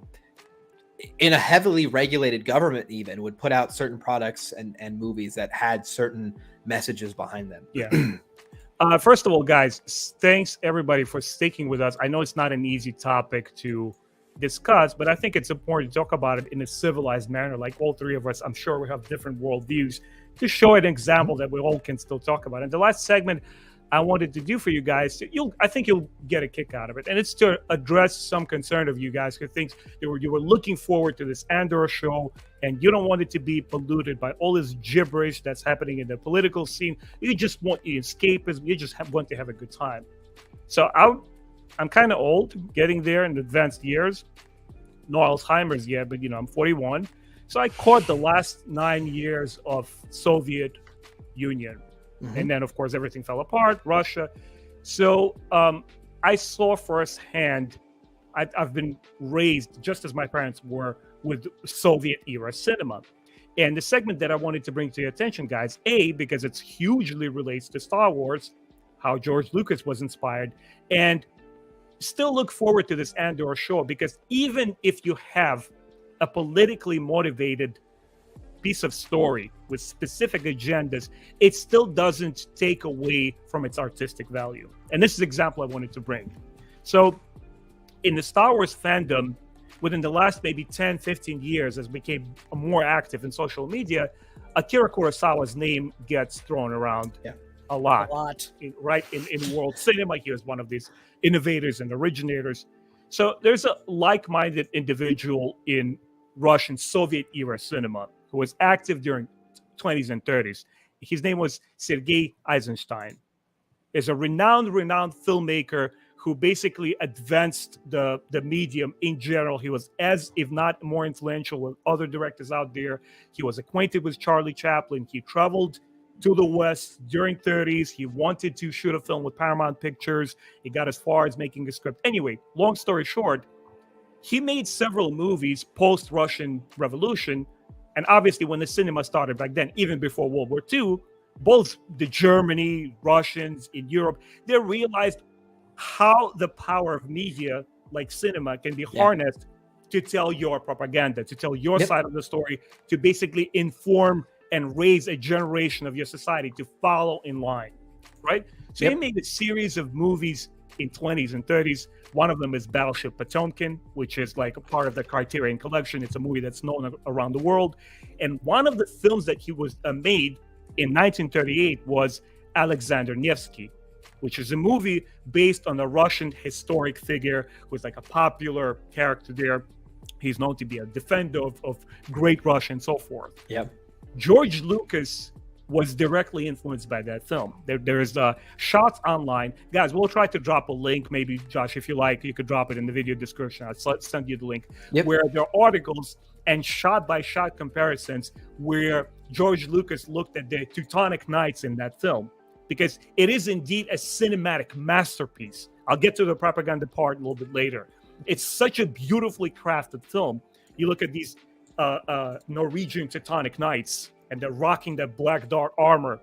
[SPEAKER 1] in a heavily regulated government even would put out certain products and movies that had certain messages behind them.
[SPEAKER 2] Yeah. First of all, guys, thanks everybody for sticking with us. I know it's not an easy topic to discuss, but I think it's important to talk about it in a civilized manner. Like all three of us, I'm sure we have different worldviews to show an example that we all can still talk about. And the last segment I wanted to do for you guys, I think you'll get a kick out of it. And it's to address some concern of you guys who thinks you were looking forward to this Andor show and you don't want it to be polluted by all this gibberish that's happening in the political scene. You just want escapism. You just want to have a good time. So I'm kind of old, getting there in advanced years. No Alzheimer's yet, but I'm 41. So I caught the last 9 years of Soviet Union. Mm-hmm. And then, of course, everything fell apart, Russia. So I saw firsthand, I've been raised, just as my parents were, with Soviet-era cinema. And the segment that I wanted to bring to your attention, guys, because it's hugely relates to Star Wars, how George Lucas was inspired, and still look forward to this Andor show, because even if you have a politically motivated piece of story with specific agendas, it still doesn't take away from its artistic value. And this is the example I wanted to bring. So in the Star Wars fandom, within the last maybe 10, 15 years, as became more active in social media, Akira Kurosawa's name gets thrown around a lot. In world cinema. He was one of these innovators and originators. So there's a like-minded individual in Russian Soviet-era cinema who was active during 20s and 30s. His name was Sergei Eisenstein. He's a renowned filmmaker who basically advanced the medium in general. He was as, if not more influential with other directors out there. He was acquainted with Charlie Chaplin. He traveled to the West during 30s. He wanted to shoot a film with Paramount Pictures. He got as far as making a script. Anyway, long story short, he made several movies post-Russian Revolution. And obviously when the cinema started back then, even before World War II, both the Germany, Russians in Europe, they realized how the power of media like cinema can be harnessed to tell your propaganda, to tell your side of the story, to basically inform and raise a generation of your society to follow in line, right? So he made a series of movies in 20s and 30s. One of them is Battleship Potemkin, which is like a part of the Criterion Collection. It's a movie that's known around the world. And one of the films that he was made in 1938 was Alexander Nevsky, which is a movie based on a Russian historic figure who's like a popular character there. He's known to be a defender of great Russia and so forth. George Lucas was directly influenced by that film. There's shots online. Guys, we'll try to drop a link. Maybe, Josh, if you like, you could drop it in the video description. I'll send you the link. Where there are articles and shot-by-shot comparisons where George Lucas looked at the Teutonic Knights in that film, because it is indeed a cinematic masterpiece. I'll get to the propaganda part a little bit later. It's such a beautifully crafted film. You look at these Norwegian Teutonic Knights, and they're rocking that black dark armor.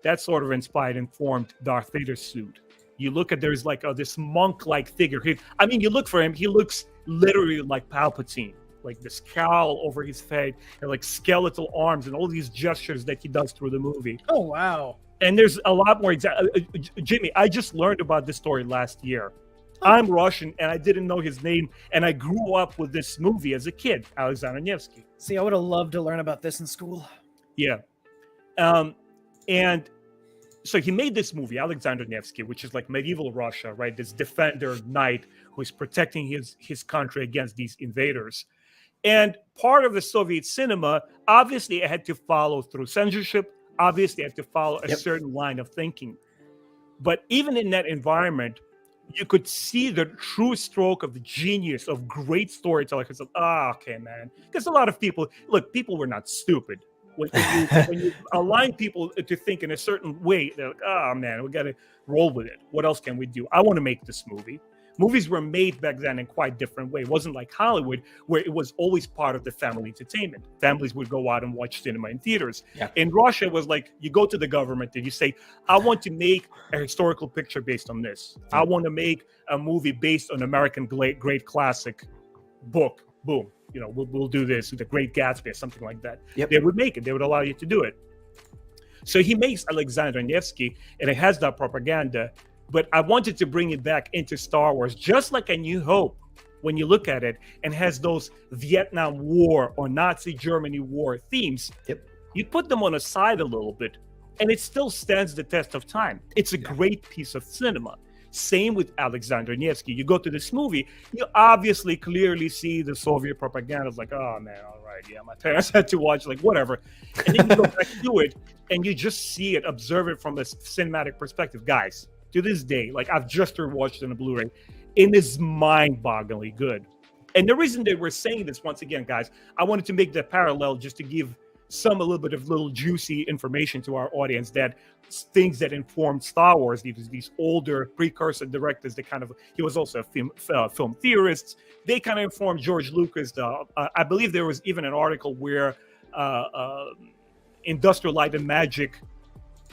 [SPEAKER 2] That sort of inspired and formed Darth Vader's suit. You look at, there's like this monk-like figure. You look for him, he looks literally like Palpatine, like this cowl over his face and like skeletal arms and all these gestures that he does through the movie.
[SPEAKER 3] Oh, wow.
[SPEAKER 2] And there's a lot more. Jimmy, I just learned about this story last year. I'm Russian, and I didn't know his name, and I grew up with this movie as a kid, Alexander Nevsky.
[SPEAKER 3] See, I would have loved to learn about this in school.
[SPEAKER 2] Yeah. And so he made this movie, Alexander Nevsky, which is like medieval Russia, right? This defender knight who is protecting his country against these invaders. And part of the Soviet cinema, obviously, it had to follow through censorship. Obviously, it had to follow a certain line of thinking. But even in that environment, you could see the true stroke of the genius of great storytellers. It's like, okay, man. Because a lot of people were not stupid. When you align people to think in a certain way, they're like, oh, man, we got to roll with it. What else can we do? I want to make this movie. Movies were made back then in quite different way. It wasn't like Hollywood, where it was always part of the family entertainment. Families would go out and watch cinema in theaters. In Russia, it was like you go to the government and you say, I want to make a historical picture based on this. I want to make a movie based on American great classic book. Boom. We'll do this, The Great Gatsby, or something like that. They would make it. They would allow you to do it. So he makes Alexander Nevsky, and it has that propaganda. But I wanted to bring it back into Star Wars, just like A New Hope, when you look at it, and has those Vietnam War or Nazi Germany War themes. You put them on a side a little bit, and it still stands the test of time. It's a great piece of cinema. Same with Alexander Nevsky. You go to this movie, you obviously clearly see the Soviet propaganda. It's like, oh man, all right, yeah, my parents had to watch, like, whatever. And then you go back to it, and you just see it, observe it from a cinematic perspective. Guys, to this day, like, I've just rewatched it on a Blu-ray, it is mind-bogglingly good. And the reason that we're saying this, once again, guys, I wanted to make that parallel just to give a little bit of little juicy information to our audience, that things that informed Star Wars, these older precursor directors, he was also a film theorist. They kind of informed George Lucas. I believe there was even an article where Industrial Light and Magic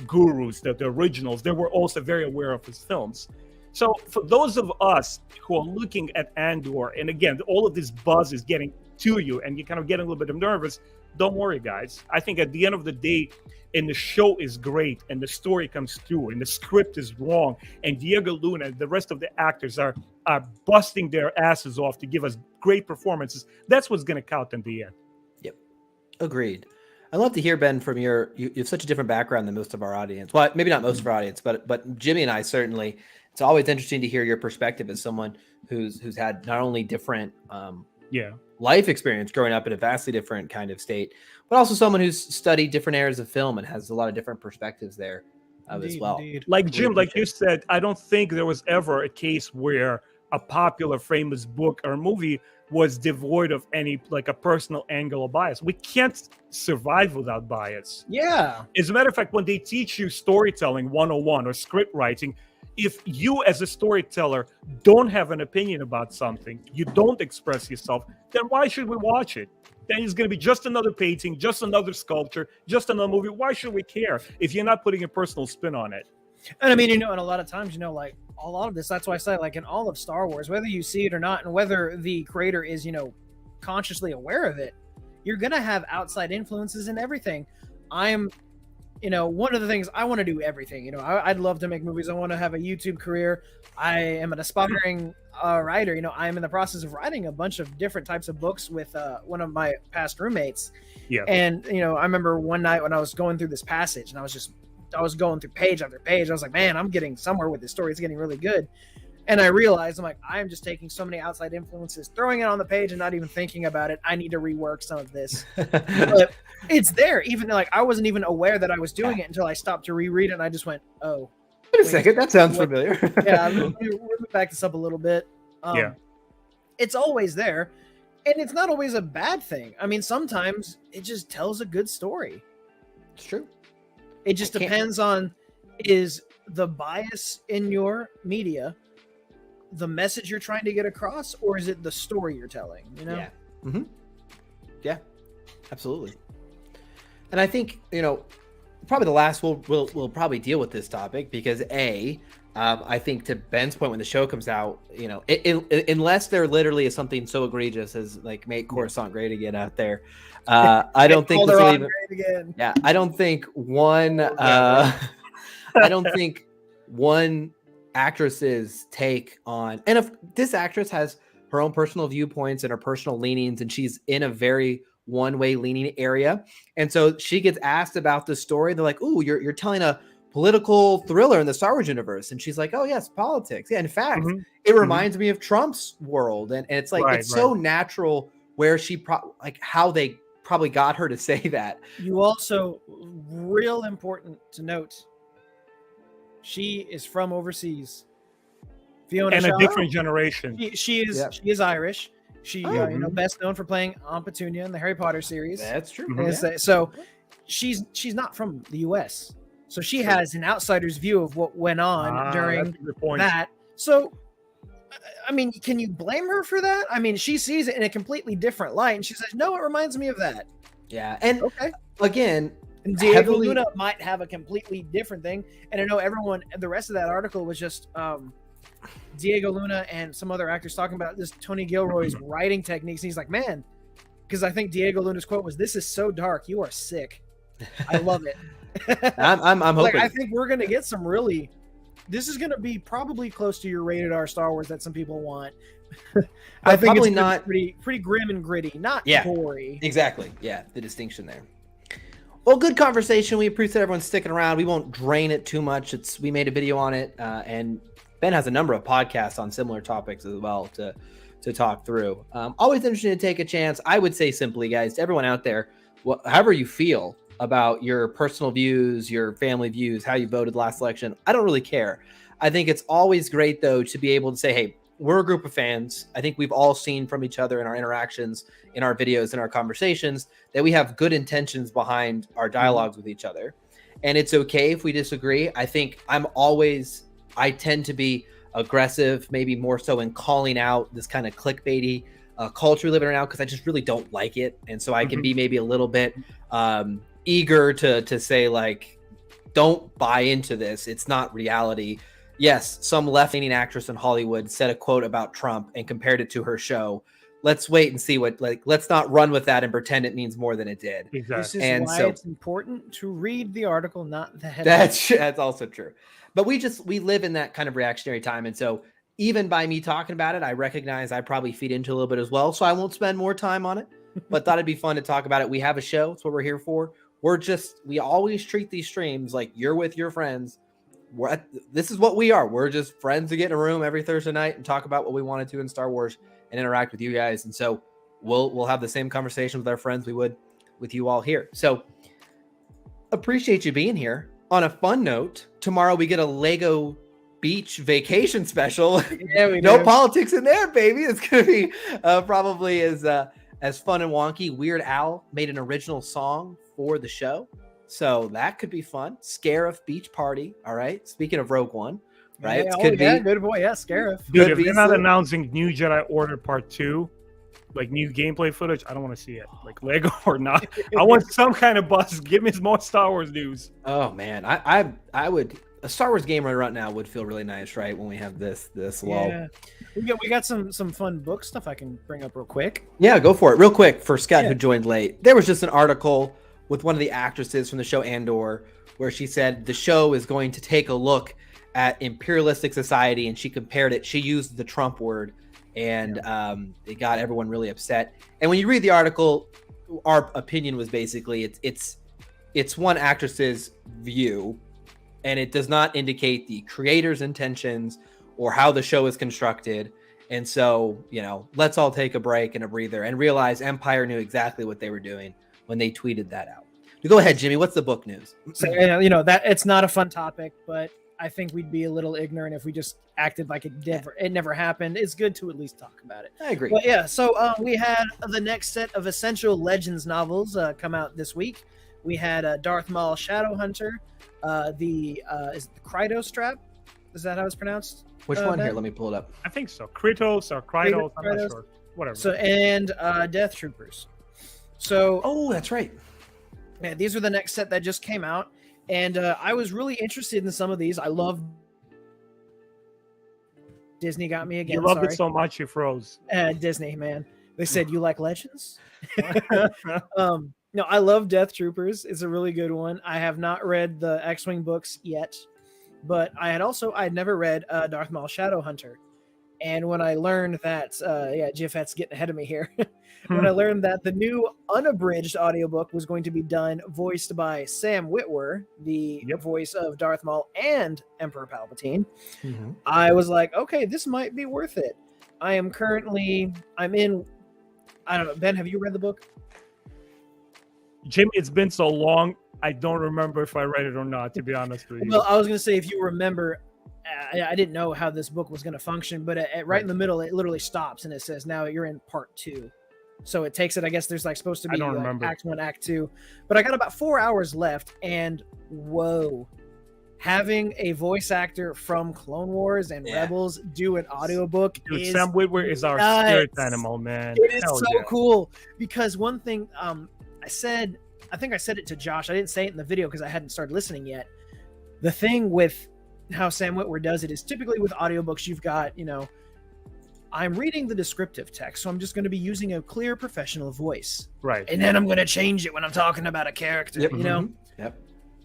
[SPEAKER 2] gurus, the originals, they were also very aware of his films. So for those of us who are looking at Andor, and again, all of this buzz is getting to you, and you're kind of getting a little bit nervous, don't worry, guys. I think at the end of the day, and the show is great, and the story comes through, and the script is wrong, and Diego Luna and the rest of the actors are busting their asses off to give us great performances. That's what's going to count in the end.
[SPEAKER 1] Yep. Agreed. I'd love to hear, Ben, from you have such a different background than most of our audience. Well, maybe not most of our audience, but Jimmy and I certainly. It's always interesting to hear your perspective as someone who's had not only different life experience growing up in a vastly different kind of state, but also someone who's studied different areas of film and has a lot of different perspectives there. as well.
[SPEAKER 3] Indeed.
[SPEAKER 2] Like
[SPEAKER 1] Really
[SPEAKER 2] Jim, like you
[SPEAKER 1] appreciate
[SPEAKER 2] said, I don't think there was ever a case where a popular, famous book or movie was devoid of any like a personal angle or bias. We can't survive without bias.
[SPEAKER 3] Yeah.
[SPEAKER 2] As a matter of fact, when they teach you storytelling 101 or script writing, if you as a storyteller don't have an opinion about something, you don't express yourself, then why should we watch it? Then it's going to be just another painting, just another sculpture, just another movie. Why should we care if you're not putting a personal spin on it?
[SPEAKER 3] And I mean, and a lot of times, like a lot of this, that's why I say, like in all of Star Wars, whether you see it or not, and whether the creator is, consciously aware of it, you're going to have outside influences in everything. I'm, one of the things I want to do everything, I'd love to make movies. I want to have a YouTube career. I am an aspiring writer. I am in the process of writing a bunch of different types of books with one of my past roommates.
[SPEAKER 2] Yeah.
[SPEAKER 3] And, I remember one night when I was going through this passage and I was going through page after page. I was like, man, I'm getting somewhere with this story. It's getting really good. And I realized, I'm like, I'm just taking so many outside influences, throwing it on the page and not even thinking about it. I need to rework some of this. But it's there. Even like I wasn't even aware that I was doing it until I stopped to reread it. And I just went, oh.
[SPEAKER 1] Wait a second. That sounds familiar.
[SPEAKER 3] Yeah, let me back this up a little bit.
[SPEAKER 2] Yeah.
[SPEAKER 3] It's always there. And it's not always a bad thing. I mean, sometimes it just tells a good story.
[SPEAKER 1] It's true.
[SPEAKER 3] It just depends on, is the bias in your media the message you're trying to get across, or is it the story you're telling?
[SPEAKER 1] Yeah. Mm-hmm. Yeah, absolutely. And I think probably the last we'll probably deal with this topic because I think to Ben's point, when the show comes out, unless there literally is something so egregious as like make Coruscant great again out there, I don't think this will even. Yeah, I don't think one. I don't think one actress's take on, and if this actress has her own personal viewpoints and her personal leanings, and she's in a very one-way leaning area, and so she gets asked about the story. They're like, "Ooh, you're telling a political thriller in the Star Wars universe," and she's like, "Oh yes, politics. Yeah, in fact, it reminds me of Trump's world," and it's like it's so natural where she how they probably got her to say that.
[SPEAKER 3] You also, real important to note, she is from overseas. Fiona
[SPEAKER 2] and
[SPEAKER 3] Shaw,
[SPEAKER 2] a different generation.
[SPEAKER 3] She is Irish. She best known for playing Aunt Petunia in the Harry Potter series.
[SPEAKER 1] That's true.
[SPEAKER 3] So she's not from the U.S. So she has an outsider's view of what went on during that. So, I mean, can you blame her for that? I mean, she sees it in a completely different light, and she says, "No, it reminds me of that."
[SPEAKER 1] Yeah, and again,
[SPEAKER 3] and Diego Luna might have a completely different thing. And I know the rest of that article was just Diego Luna and some other actors talking about this Tony Gilroy's writing techniques. And he's like, man, because I think Diego Luna's quote was, "This is so dark, you are sick." I love it.
[SPEAKER 1] I'm hoping.
[SPEAKER 3] Like, I think we're gonna get some really. This is gonna be probably close to your rated R Star Wars that some people want. I think
[SPEAKER 1] probably
[SPEAKER 3] it's
[SPEAKER 1] not
[SPEAKER 3] pretty grim and gritty, not gory.
[SPEAKER 1] Exactly. Yeah, the distinction there. Well, good conversation. We appreciate everyone sticking around. We won't drain it too much. We made a video on it, and Ben has a number of podcasts on similar topics as well to talk through. Always interesting to take a chance. I would say simply, guys, to everyone out there, however you feel about your personal views, your family views, how you voted last election, I don't really care. I think it's always great, though, to be able to say, hey, we're a group of fans. I think we've all seen from each other in our interactions, in our videos, in our conversations, that we have good intentions behind our dialogues with each other. And it's okay if we disagree. I think I tend to be aggressive, maybe more so in calling out this kind of clickbaity culture living around, because I just really don't like it. And so I can be maybe a little bit eager to say, like, don't buy into this. It's not reality. Yes, some left-leaning actress in Hollywood said a quote about Trump and compared it to her show. Let's wait and see let's not run with that and pretend it means more than it did.
[SPEAKER 3] Exactly. This is why it's important to read the article, not the headline.
[SPEAKER 1] That's also true. But we live in that kind of reactionary time. And so even by me talking about it, I recognize I probably feed into a little bit as well. So I won't spend more time on it, but thought it'd be fun to talk about it. We have a show. It's what we're here for. We always treat these streams like you're with your friends. This is what we are. We're just friends who get in a room every Thursday night and talk about what we wanted to in Star Wars and interact with you guys. And so we'll have the same conversation with our friends we would with you all here. So appreciate you being here. on a fun note, tomorrow we get a Lego beach vacation special.
[SPEAKER 3] Yeah, we
[SPEAKER 1] No
[SPEAKER 3] do.
[SPEAKER 1] politics in there, baby. It's gonna be probably as fun and wonky. Weird Al made an original song for the show, so that could be fun. Scarif Beach Party. All right. Speaking of Rogue One, right?
[SPEAKER 3] Yeah,
[SPEAKER 1] Could be
[SPEAKER 3] good boy. Yeah, Scarif.
[SPEAKER 2] Dude,
[SPEAKER 1] Could
[SPEAKER 2] if
[SPEAKER 1] be
[SPEAKER 2] they're not
[SPEAKER 1] some-
[SPEAKER 2] announcing New Jedi Order Part 2, like new gameplay footage, I don't want to see it. Like Lego or not. I want some kind of buzz. Give me more Star Wars news.
[SPEAKER 1] Oh man, I would a Star Wars game right now would feel really nice, right? When we have this lull.
[SPEAKER 3] Yeah. We got some fun book stuff I can bring up real quick.
[SPEAKER 1] Yeah, go for it. Real quick for Scott
[SPEAKER 3] Yeah.
[SPEAKER 1] who joined late. There was just an article with one of the actresses from the show Andor where she said the show is going to take a look at imperialistic society, and she compared it. She used the Trump word, and it got everyone really upset. And when you read the article, our opinion was basically it's one actress's view, and it does not indicate the creator's intentions or how the show is constructed. And so, let's all take a break and a breather and realize Empire knew exactly what they were doing when they tweeted that out. Go ahead, Jimmy. What's the book news?
[SPEAKER 3] So that it's not a fun topic, but I think we'd be a little ignorant if we just acted like it never happened. It's good to at least talk about it.
[SPEAKER 1] I agree.
[SPEAKER 3] But yeah, so we had the next set of Essential Legends novels come out this week. We had Darth Maul Shadowhunter, is it the Krytos Trap? Is that how it's pronounced?
[SPEAKER 1] Which one?
[SPEAKER 3] Ben?
[SPEAKER 1] Here, let me pull it up.
[SPEAKER 2] I think so. Kratos or Krytos, I'm not
[SPEAKER 3] Kratos.
[SPEAKER 2] sure. Whatever.
[SPEAKER 3] So and Death Troopers. So
[SPEAKER 1] Oh, that's right.
[SPEAKER 3] yeah, these are the next set that just came out, and I was really interested in some of these. I love Disney got me again.
[SPEAKER 2] you loved
[SPEAKER 3] sorry.
[SPEAKER 2] it so much you froze.
[SPEAKER 3] Disney, man. They said you like Legends. No, I love Death Troopers. It's a really good one. I have not read the X-Wing books yet, but I had never read Darth Maul Shadowhunter. And when I learned that, Jiffat's getting ahead of me here. When I learned that the new unabridged audiobook was going to be done voiced by Sam Witwer, the voice of Darth Maul and Emperor Palpatine, I was like, okay, this might be worth it. I don't know, Ben, have you read the book?
[SPEAKER 2] Jimmy, it's been so long. I don't remember if I read it or not, to be honest with you.
[SPEAKER 3] Well, I was going to say, if you remember, I didn't know how this book was going to function, but right in the middle, it literally stops and it says, now you're in part 2. So it takes it, I guess there's supposed to be Act 1, Act 2. But I got about 4 hours left, and whoa. Having a voice actor from Clone Wars and Rebels do an audiobook
[SPEAKER 2] Dude, Sam Witwer is our
[SPEAKER 3] nuts.
[SPEAKER 2] spirit animal, man.
[SPEAKER 3] It is
[SPEAKER 2] Hell
[SPEAKER 3] so
[SPEAKER 2] yeah.
[SPEAKER 3] cool, because one thing I think I said it to Josh. I didn't say it in the video because I hadn't started listening yet. The thing with how Sam Witwer does it is typically with audiobooks, you've got, I'm reading the descriptive text, so I'm just going to be using a clear professional voice.
[SPEAKER 2] Right.
[SPEAKER 3] And then I'm going to change it when I'm talking about a character,
[SPEAKER 1] Yep. Yep.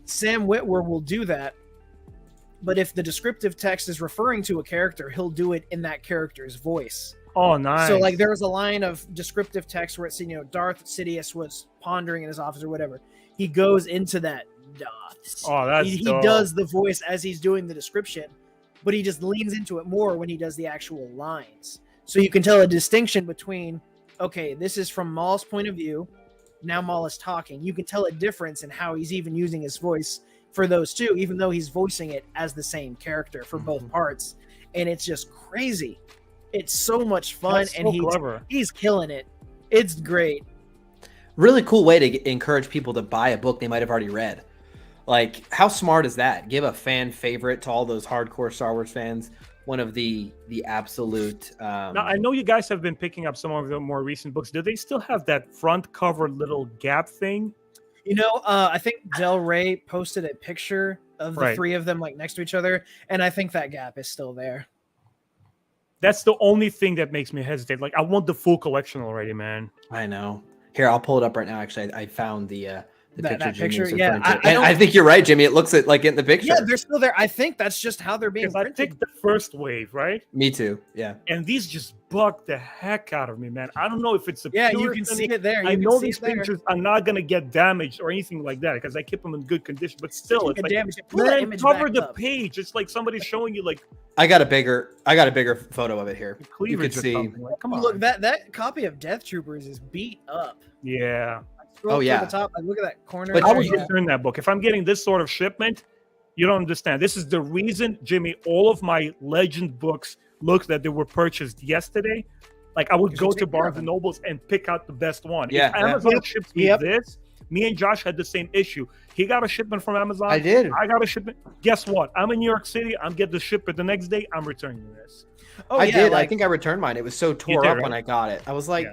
[SPEAKER 3] Sam Witwer will do that. But if the descriptive text is referring to a character, he'll do it in that character's voice.
[SPEAKER 2] Oh, nice.
[SPEAKER 3] So, like, there was a line of descriptive text where it's, Darth Sidious was pondering in his office or whatever. He goes into that Darth.
[SPEAKER 2] Oh, that's
[SPEAKER 3] he
[SPEAKER 2] dope.
[SPEAKER 3] does the voice as he's doing the description, but he just leans into it more when he does the actual lines. So you can tell a distinction between, okay, this is from Maul's point of view. Now Maul is talking. You can tell a difference in how he's even using his voice for those two, even though he's voicing it as the same character for both parts. And it's just crazy. It's so much fun,
[SPEAKER 2] That's so
[SPEAKER 3] and
[SPEAKER 2] clever.
[SPEAKER 3] he's killing it. It's great.
[SPEAKER 1] Really cool way to encourage people to buy a book they might have already read. Like, how smart is that? Give a fan favorite to all those hardcore Star Wars fans. One of the absolute.
[SPEAKER 2] Now, I know you guys have been picking up some of the more recent books. Do they still have that front cover little gap thing?
[SPEAKER 3] I think Del Rey posted a picture of the three of them like next to each other, and I think that gap is still there.
[SPEAKER 2] That's the only thing that makes me hesitate. Like, I want the full collection already, man.
[SPEAKER 1] I know. Here, I'll pull it up right now. Actually, I found the
[SPEAKER 3] That
[SPEAKER 1] picture.
[SPEAKER 3] picture,
[SPEAKER 1] Jimmy's
[SPEAKER 3] yeah.
[SPEAKER 1] referring to. I think you're right, Jimmy. It looks like in the picture.
[SPEAKER 3] Yeah, they're still there. I think that's just how they're being
[SPEAKER 2] Because I
[SPEAKER 3] printed.
[SPEAKER 2] picked the first wave, right?
[SPEAKER 1] Me too. Yeah.
[SPEAKER 2] And these just bug the heck out of me, man. I don't know if it's a
[SPEAKER 3] Yeah, you
[SPEAKER 2] pure
[SPEAKER 3] can
[SPEAKER 2] thing.
[SPEAKER 3] see it there.
[SPEAKER 2] I
[SPEAKER 3] You can
[SPEAKER 2] know
[SPEAKER 3] see
[SPEAKER 2] these
[SPEAKER 3] it there.
[SPEAKER 2] pictures are not going to get damaged or anything like that because I keep them in good condition. But still, it's like,
[SPEAKER 3] Pull that
[SPEAKER 2] man,
[SPEAKER 3] image
[SPEAKER 2] cover
[SPEAKER 3] back
[SPEAKER 2] the
[SPEAKER 3] up.
[SPEAKER 2] page. It's like somebody's showing you like
[SPEAKER 1] I got a bigger photo of it here. You
[SPEAKER 2] cleavage
[SPEAKER 1] can
[SPEAKER 2] or
[SPEAKER 1] see.
[SPEAKER 2] something. Like, come on.
[SPEAKER 3] Look, that copy of Death Troopers is beat up.
[SPEAKER 2] Yeah.
[SPEAKER 3] Scroll
[SPEAKER 1] Oh,
[SPEAKER 3] to
[SPEAKER 1] yeah.
[SPEAKER 3] the top. Like, look at that corner.
[SPEAKER 1] But
[SPEAKER 2] I
[SPEAKER 3] there,
[SPEAKER 2] would
[SPEAKER 3] yeah.
[SPEAKER 2] return that book. If I'm getting this sort of shipment, You don't understand. This is the reason, Jimmy, all of my Legend books look that they were purchased yesterday. Like I would go to Barnes and Nobles and pick out the best one.
[SPEAKER 1] Yeah,
[SPEAKER 2] if Amazon ships me this, me and Josh had the same issue. He got a shipment from Amazon.
[SPEAKER 1] I did.
[SPEAKER 2] I got a shipment. Guess what? I'm in New York City. I'm getting the shipment the next day. I'm returning this.
[SPEAKER 3] Oh,
[SPEAKER 1] I did. I think I returned mine. It was so tore up
[SPEAKER 2] right?
[SPEAKER 1] when I got it. I was like,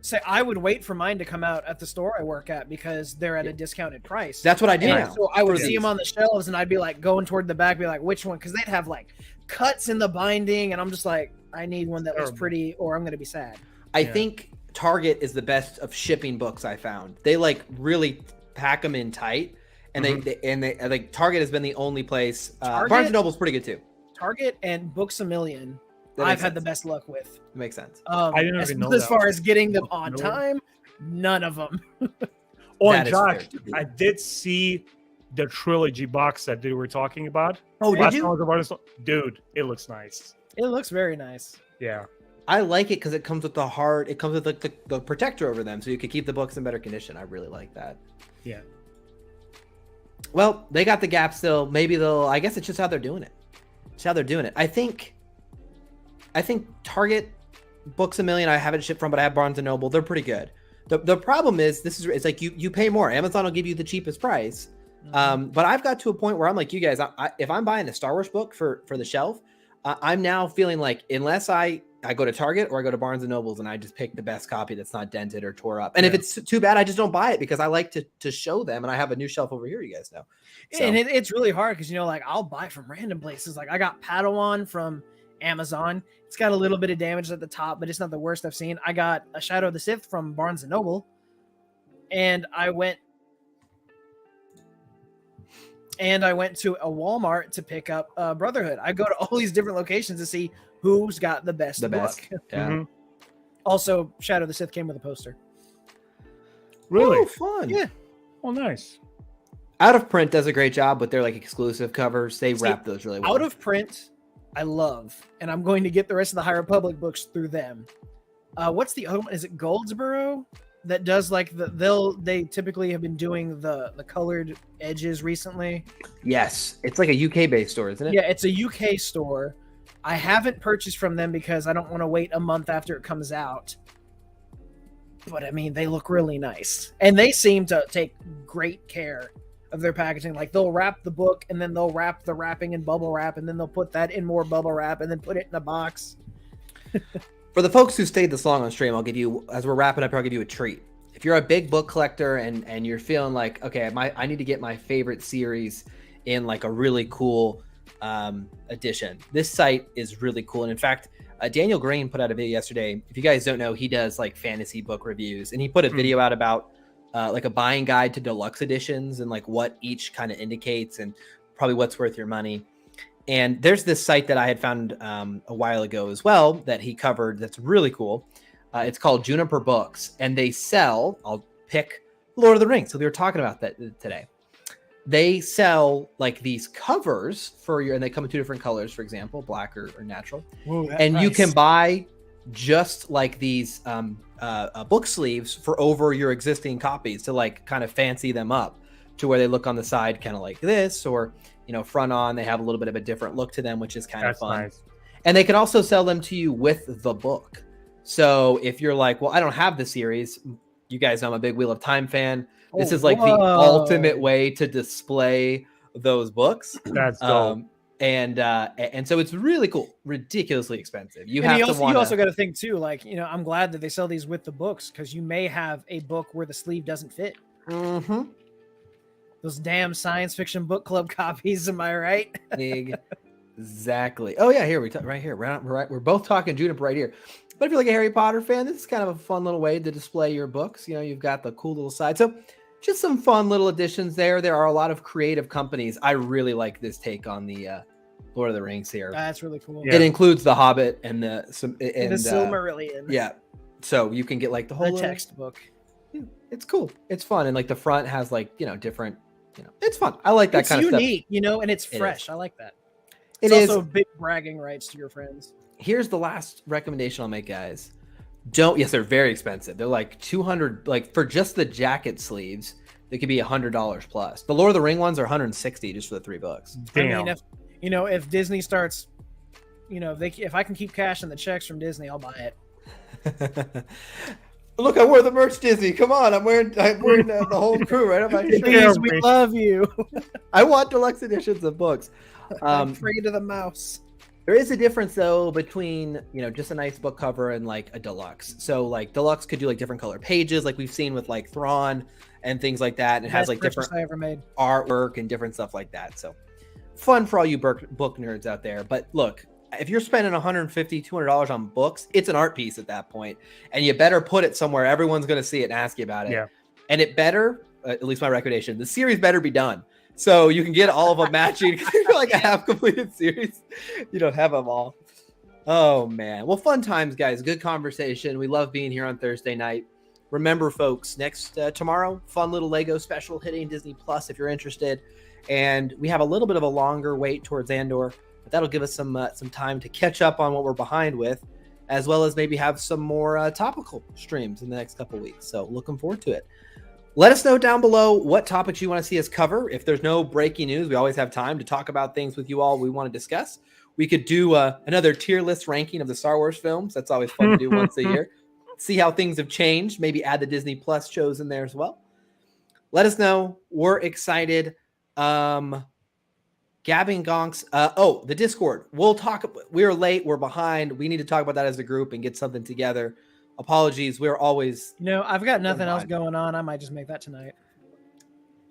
[SPEAKER 3] say I would wait for mine to come out at the store I work at because they're at a discounted price.
[SPEAKER 1] that's what I do
[SPEAKER 3] And
[SPEAKER 1] now.
[SPEAKER 3] so I would see them on the shelves, and I'd be like going toward the back, be like, which one? Because they'd have like cuts in the binding, and I'm just like, I need one that looks pretty, or I'm gonna be sad.
[SPEAKER 1] I think Target is the best of shipping books I found. They like really pack them in tight, and they like Target has been the only place. Barnes and Noble's pretty good too.
[SPEAKER 3] Target and Books A Million, I've had the best luck with.
[SPEAKER 1] It makes sense.
[SPEAKER 2] I didn't even know
[SPEAKER 3] as
[SPEAKER 2] that.
[SPEAKER 3] far as getting them on time, none of them.
[SPEAKER 2] And Josh, I did see the trilogy box set they were talking about.
[SPEAKER 3] Oh, did you?
[SPEAKER 2] Dude, it looks nice.
[SPEAKER 3] It looks very nice.
[SPEAKER 2] Yeah.
[SPEAKER 1] I like it because it comes with it comes with like the protector over them, so you can keep the books in better condition. I really like that.
[SPEAKER 2] Yeah.
[SPEAKER 1] Well, they got the gap still. Maybe I guess it's just how they're doing it. It's how they're doing it. I think Target, Books A Million, I haven't shipped from, but I have Barnes and Noble. They're pretty good. The problem is it's like you pay more. Amazon will give you the cheapest price. But I've got to a point where I'm like you guys. If I'm buying a Star Wars book for the shelf, I'm now feeling like unless I go to Target or I go to Barnes and Nobles and I just pick the best copy that's not dented or tore up. And if it's too bad, I just don't buy it because I like to show them. And I have a new shelf over here, you guys know. So.
[SPEAKER 3] And it's really hard because, like I'll buy from random places. Like I got Padawan from Amazon. It's got a little bit of damage at the top, but it's not the worst I've seen. I got a Shadow of the Sith from Barnes and Noble. And I went to a Walmart to pick up Brotherhood. I go to all these different locations to see who's got the best book.
[SPEAKER 1] Yeah.
[SPEAKER 3] Also, Shadow of the Sith came with a poster.
[SPEAKER 2] Really?
[SPEAKER 1] Oh, fun.
[SPEAKER 3] Yeah.
[SPEAKER 2] Oh, nice.
[SPEAKER 1] Out of Print does a great job with their like exclusive covers. They wrap those really well.
[SPEAKER 3] Out of Print, I love, and I'm going to get the rest of the High Republic books through them. What's the other one? Is it Goldsboro? That does like they typically have been doing the colored edges recently.
[SPEAKER 1] Yes, it's like a UK based store, isn't it?
[SPEAKER 3] Yeah, it's a UK store. I haven't purchased from them because I don't want to wait a month after it comes out. But I mean, they look really nice, and they seem to take great care of their packaging. Like they'll wrap the book, and then they'll wrap the wrapping in bubble wrap, and then they'll put that in more bubble wrap, and then put it in a box.
[SPEAKER 1] For the folks who stayed this long on stream, I'll give you, as we're wrapping up, I'll give you a treat. If you're a big book collector and you're feeling like, okay, I need to get my favorite series in like a really cool edition, this site is really cool. And in fact, Daniel Green put out a video yesterday. If you guys don't know, he does like fantasy book reviews, and he put a video out about like a buying guide to deluxe editions and like what each kind of indicates and probably what's worth your money. And there's this site that I had found a while ago as well that he covered that's really cool. It's called Juniper Books, and they sell, I'll pick Lord of the Rings. So we were talking about that today. They sell like these covers and they come in two different colors, for example, black or natural.
[SPEAKER 3] Whoa,
[SPEAKER 1] and you can buy just like these book sleeves for over your existing copies to like kind of fancy them up to where they look on the side kind of like this, or front on, they have a little bit of a different look to them, which is kind of fun. Nice. And they can also sell them to you with the book. So if you're like, well, I don't have the series, you guys know I'm a big Wheel of Time fan. This is like the ultimate way to display those books.
[SPEAKER 2] That's dope.
[SPEAKER 1] And so it's really cool, ridiculously expensive. You
[SPEAKER 3] also got to think too, like, I'm glad that they sell these with the books, because you may have a book where the sleeve doesn't fit.
[SPEAKER 1] Mm-hmm.
[SPEAKER 3] Those damn science fiction book club copies, am I right?
[SPEAKER 1] Exactly. Oh yeah, here right here. We're both talking Juniper right here. But if you're like a Harry Potter fan, this is kind of a fun little way to display your books. You've got the cool little side. So just some fun little additions there. There are a lot of creative companies. I really like this take on the Lord of the Rings here.
[SPEAKER 3] That's really cool.
[SPEAKER 1] Yeah. It includes the Hobbit and the
[SPEAKER 3] Silmarillion.
[SPEAKER 1] Yeah. So you can get like the whole
[SPEAKER 3] textbook.
[SPEAKER 1] It's cool. It's fun. And like the front has like, different, it's fun. I like that kind of stuff.
[SPEAKER 3] It's unique, and it's fresh. I like that.
[SPEAKER 1] It's
[SPEAKER 3] also big bragging rights to your friends.
[SPEAKER 1] Here's the last recommendation I'll make, guys. Yes, they're very expensive. They're like $200, like for just the jacket sleeves, They could be $100 plus. The Lord of the Ring ones are $160 just for the 3 books.
[SPEAKER 2] Damn.
[SPEAKER 3] I mean, if Disney starts, if I can keep cashing the checks from Disney, I'll buy it.
[SPEAKER 1] Look, I wore the merch, Disney. Come on, I'm wearing the whole crew right on my shirt.
[SPEAKER 3] Please, we love you.
[SPEAKER 1] I want deluxe editions of books.
[SPEAKER 3] I'm afraid of the mouse.
[SPEAKER 1] There is a difference though between just a nice book cover and like a deluxe. So like deluxe could do like different color pages, like we've seen with like Thrawn and things like that, and it has like different
[SPEAKER 3] I ever made.
[SPEAKER 1] artwork and different stuff like that. So fun for all you book nerds out there. But look, if you're spending $150, $200 on books, it's an art piece at that point, and you better put it somewhere everyone's going to see it and ask you about it.
[SPEAKER 2] Yeah.
[SPEAKER 1] And it better, at least my recommendation, the series better be done. So you can get all of them matching. You're like a half completed series. You don't have them all. Oh man. Well, fun times, guys. Good conversation. We love being here on Thursday night. Remember, folks, next tomorrow, fun little Lego special hitting Disney Plus if you're interested. And we have a little bit of a longer wait towards Andor, but that'll give us some time to catch up on what we're behind with, as well as maybe have some more topical streams in the next couple weeks. So looking forward to it. Let us know down below what topics you want to see us cover. If there's no breaking news, we always have time to talk about things with you all we want to discuss. We could do another tier list ranking of the Star Wars films. That's always fun to do once a year. See how things have changed. Maybe add the Disney Plus shows in there as well. Let us know. We're excited. Gabbing, Gonks. The Discord. We'll talk. We're late. We're behind. We need to talk about that as a group and get something together. Apologies. We're always.
[SPEAKER 3] I've got nothing else going on. I might just make that tonight.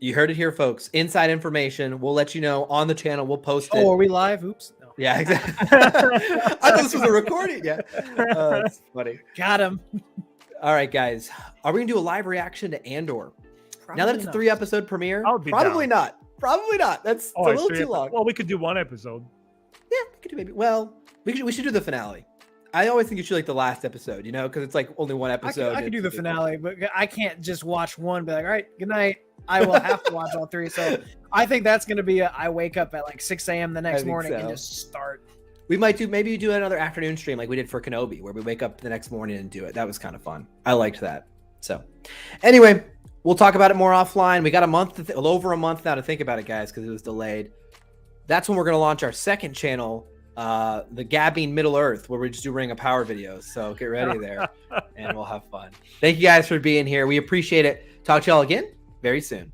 [SPEAKER 1] You heard it here, folks. Inside information. We'll let you know on the channel. We'll post it.
[SPEAKER 3] Oh, are we live? Oops. No.
[SPEAKER 1] Yeah, exactly. I thought this was a recording. Yeah. That's funny.
[SPEAKER 3] Got him.
[SPEAKER 1] All right, guys. Are we going to do a live reaction to Andor? Now that it's a 3-episode premiere? Probably not. Probably not. That's a little too long.
[SPEAKER 2] Well, we could do 1 episode.
[SPEAKER 1] Yeah, we could do maybe. Well, we should do the finale. I always think you should like the last episode, because it's like only 1 episode.
[SPEAKER 3] I could do the finale, but I can't just watch one and be like, all right, good night. I will have to watch all 3. So I think that's going to be I wake up at like 6 a.m. the next morning and just start.
[SPEAKER 1] We might maybe do another afternoon stream like we did for Kenobi, where we wake up the next morning and do it. That was kind of fun. I liked that. So anyway, we'll talk about it more offline. We got a month, over a month now to think about it, guys, because it was delayed. That's when we're going to launch our second channel, the Gabbing Middle Earth, where we just do Ring of Power videos. So get ready there and we'll have fun. Thank you guys for being here. We appreciate it. Talk to y'all again very soon.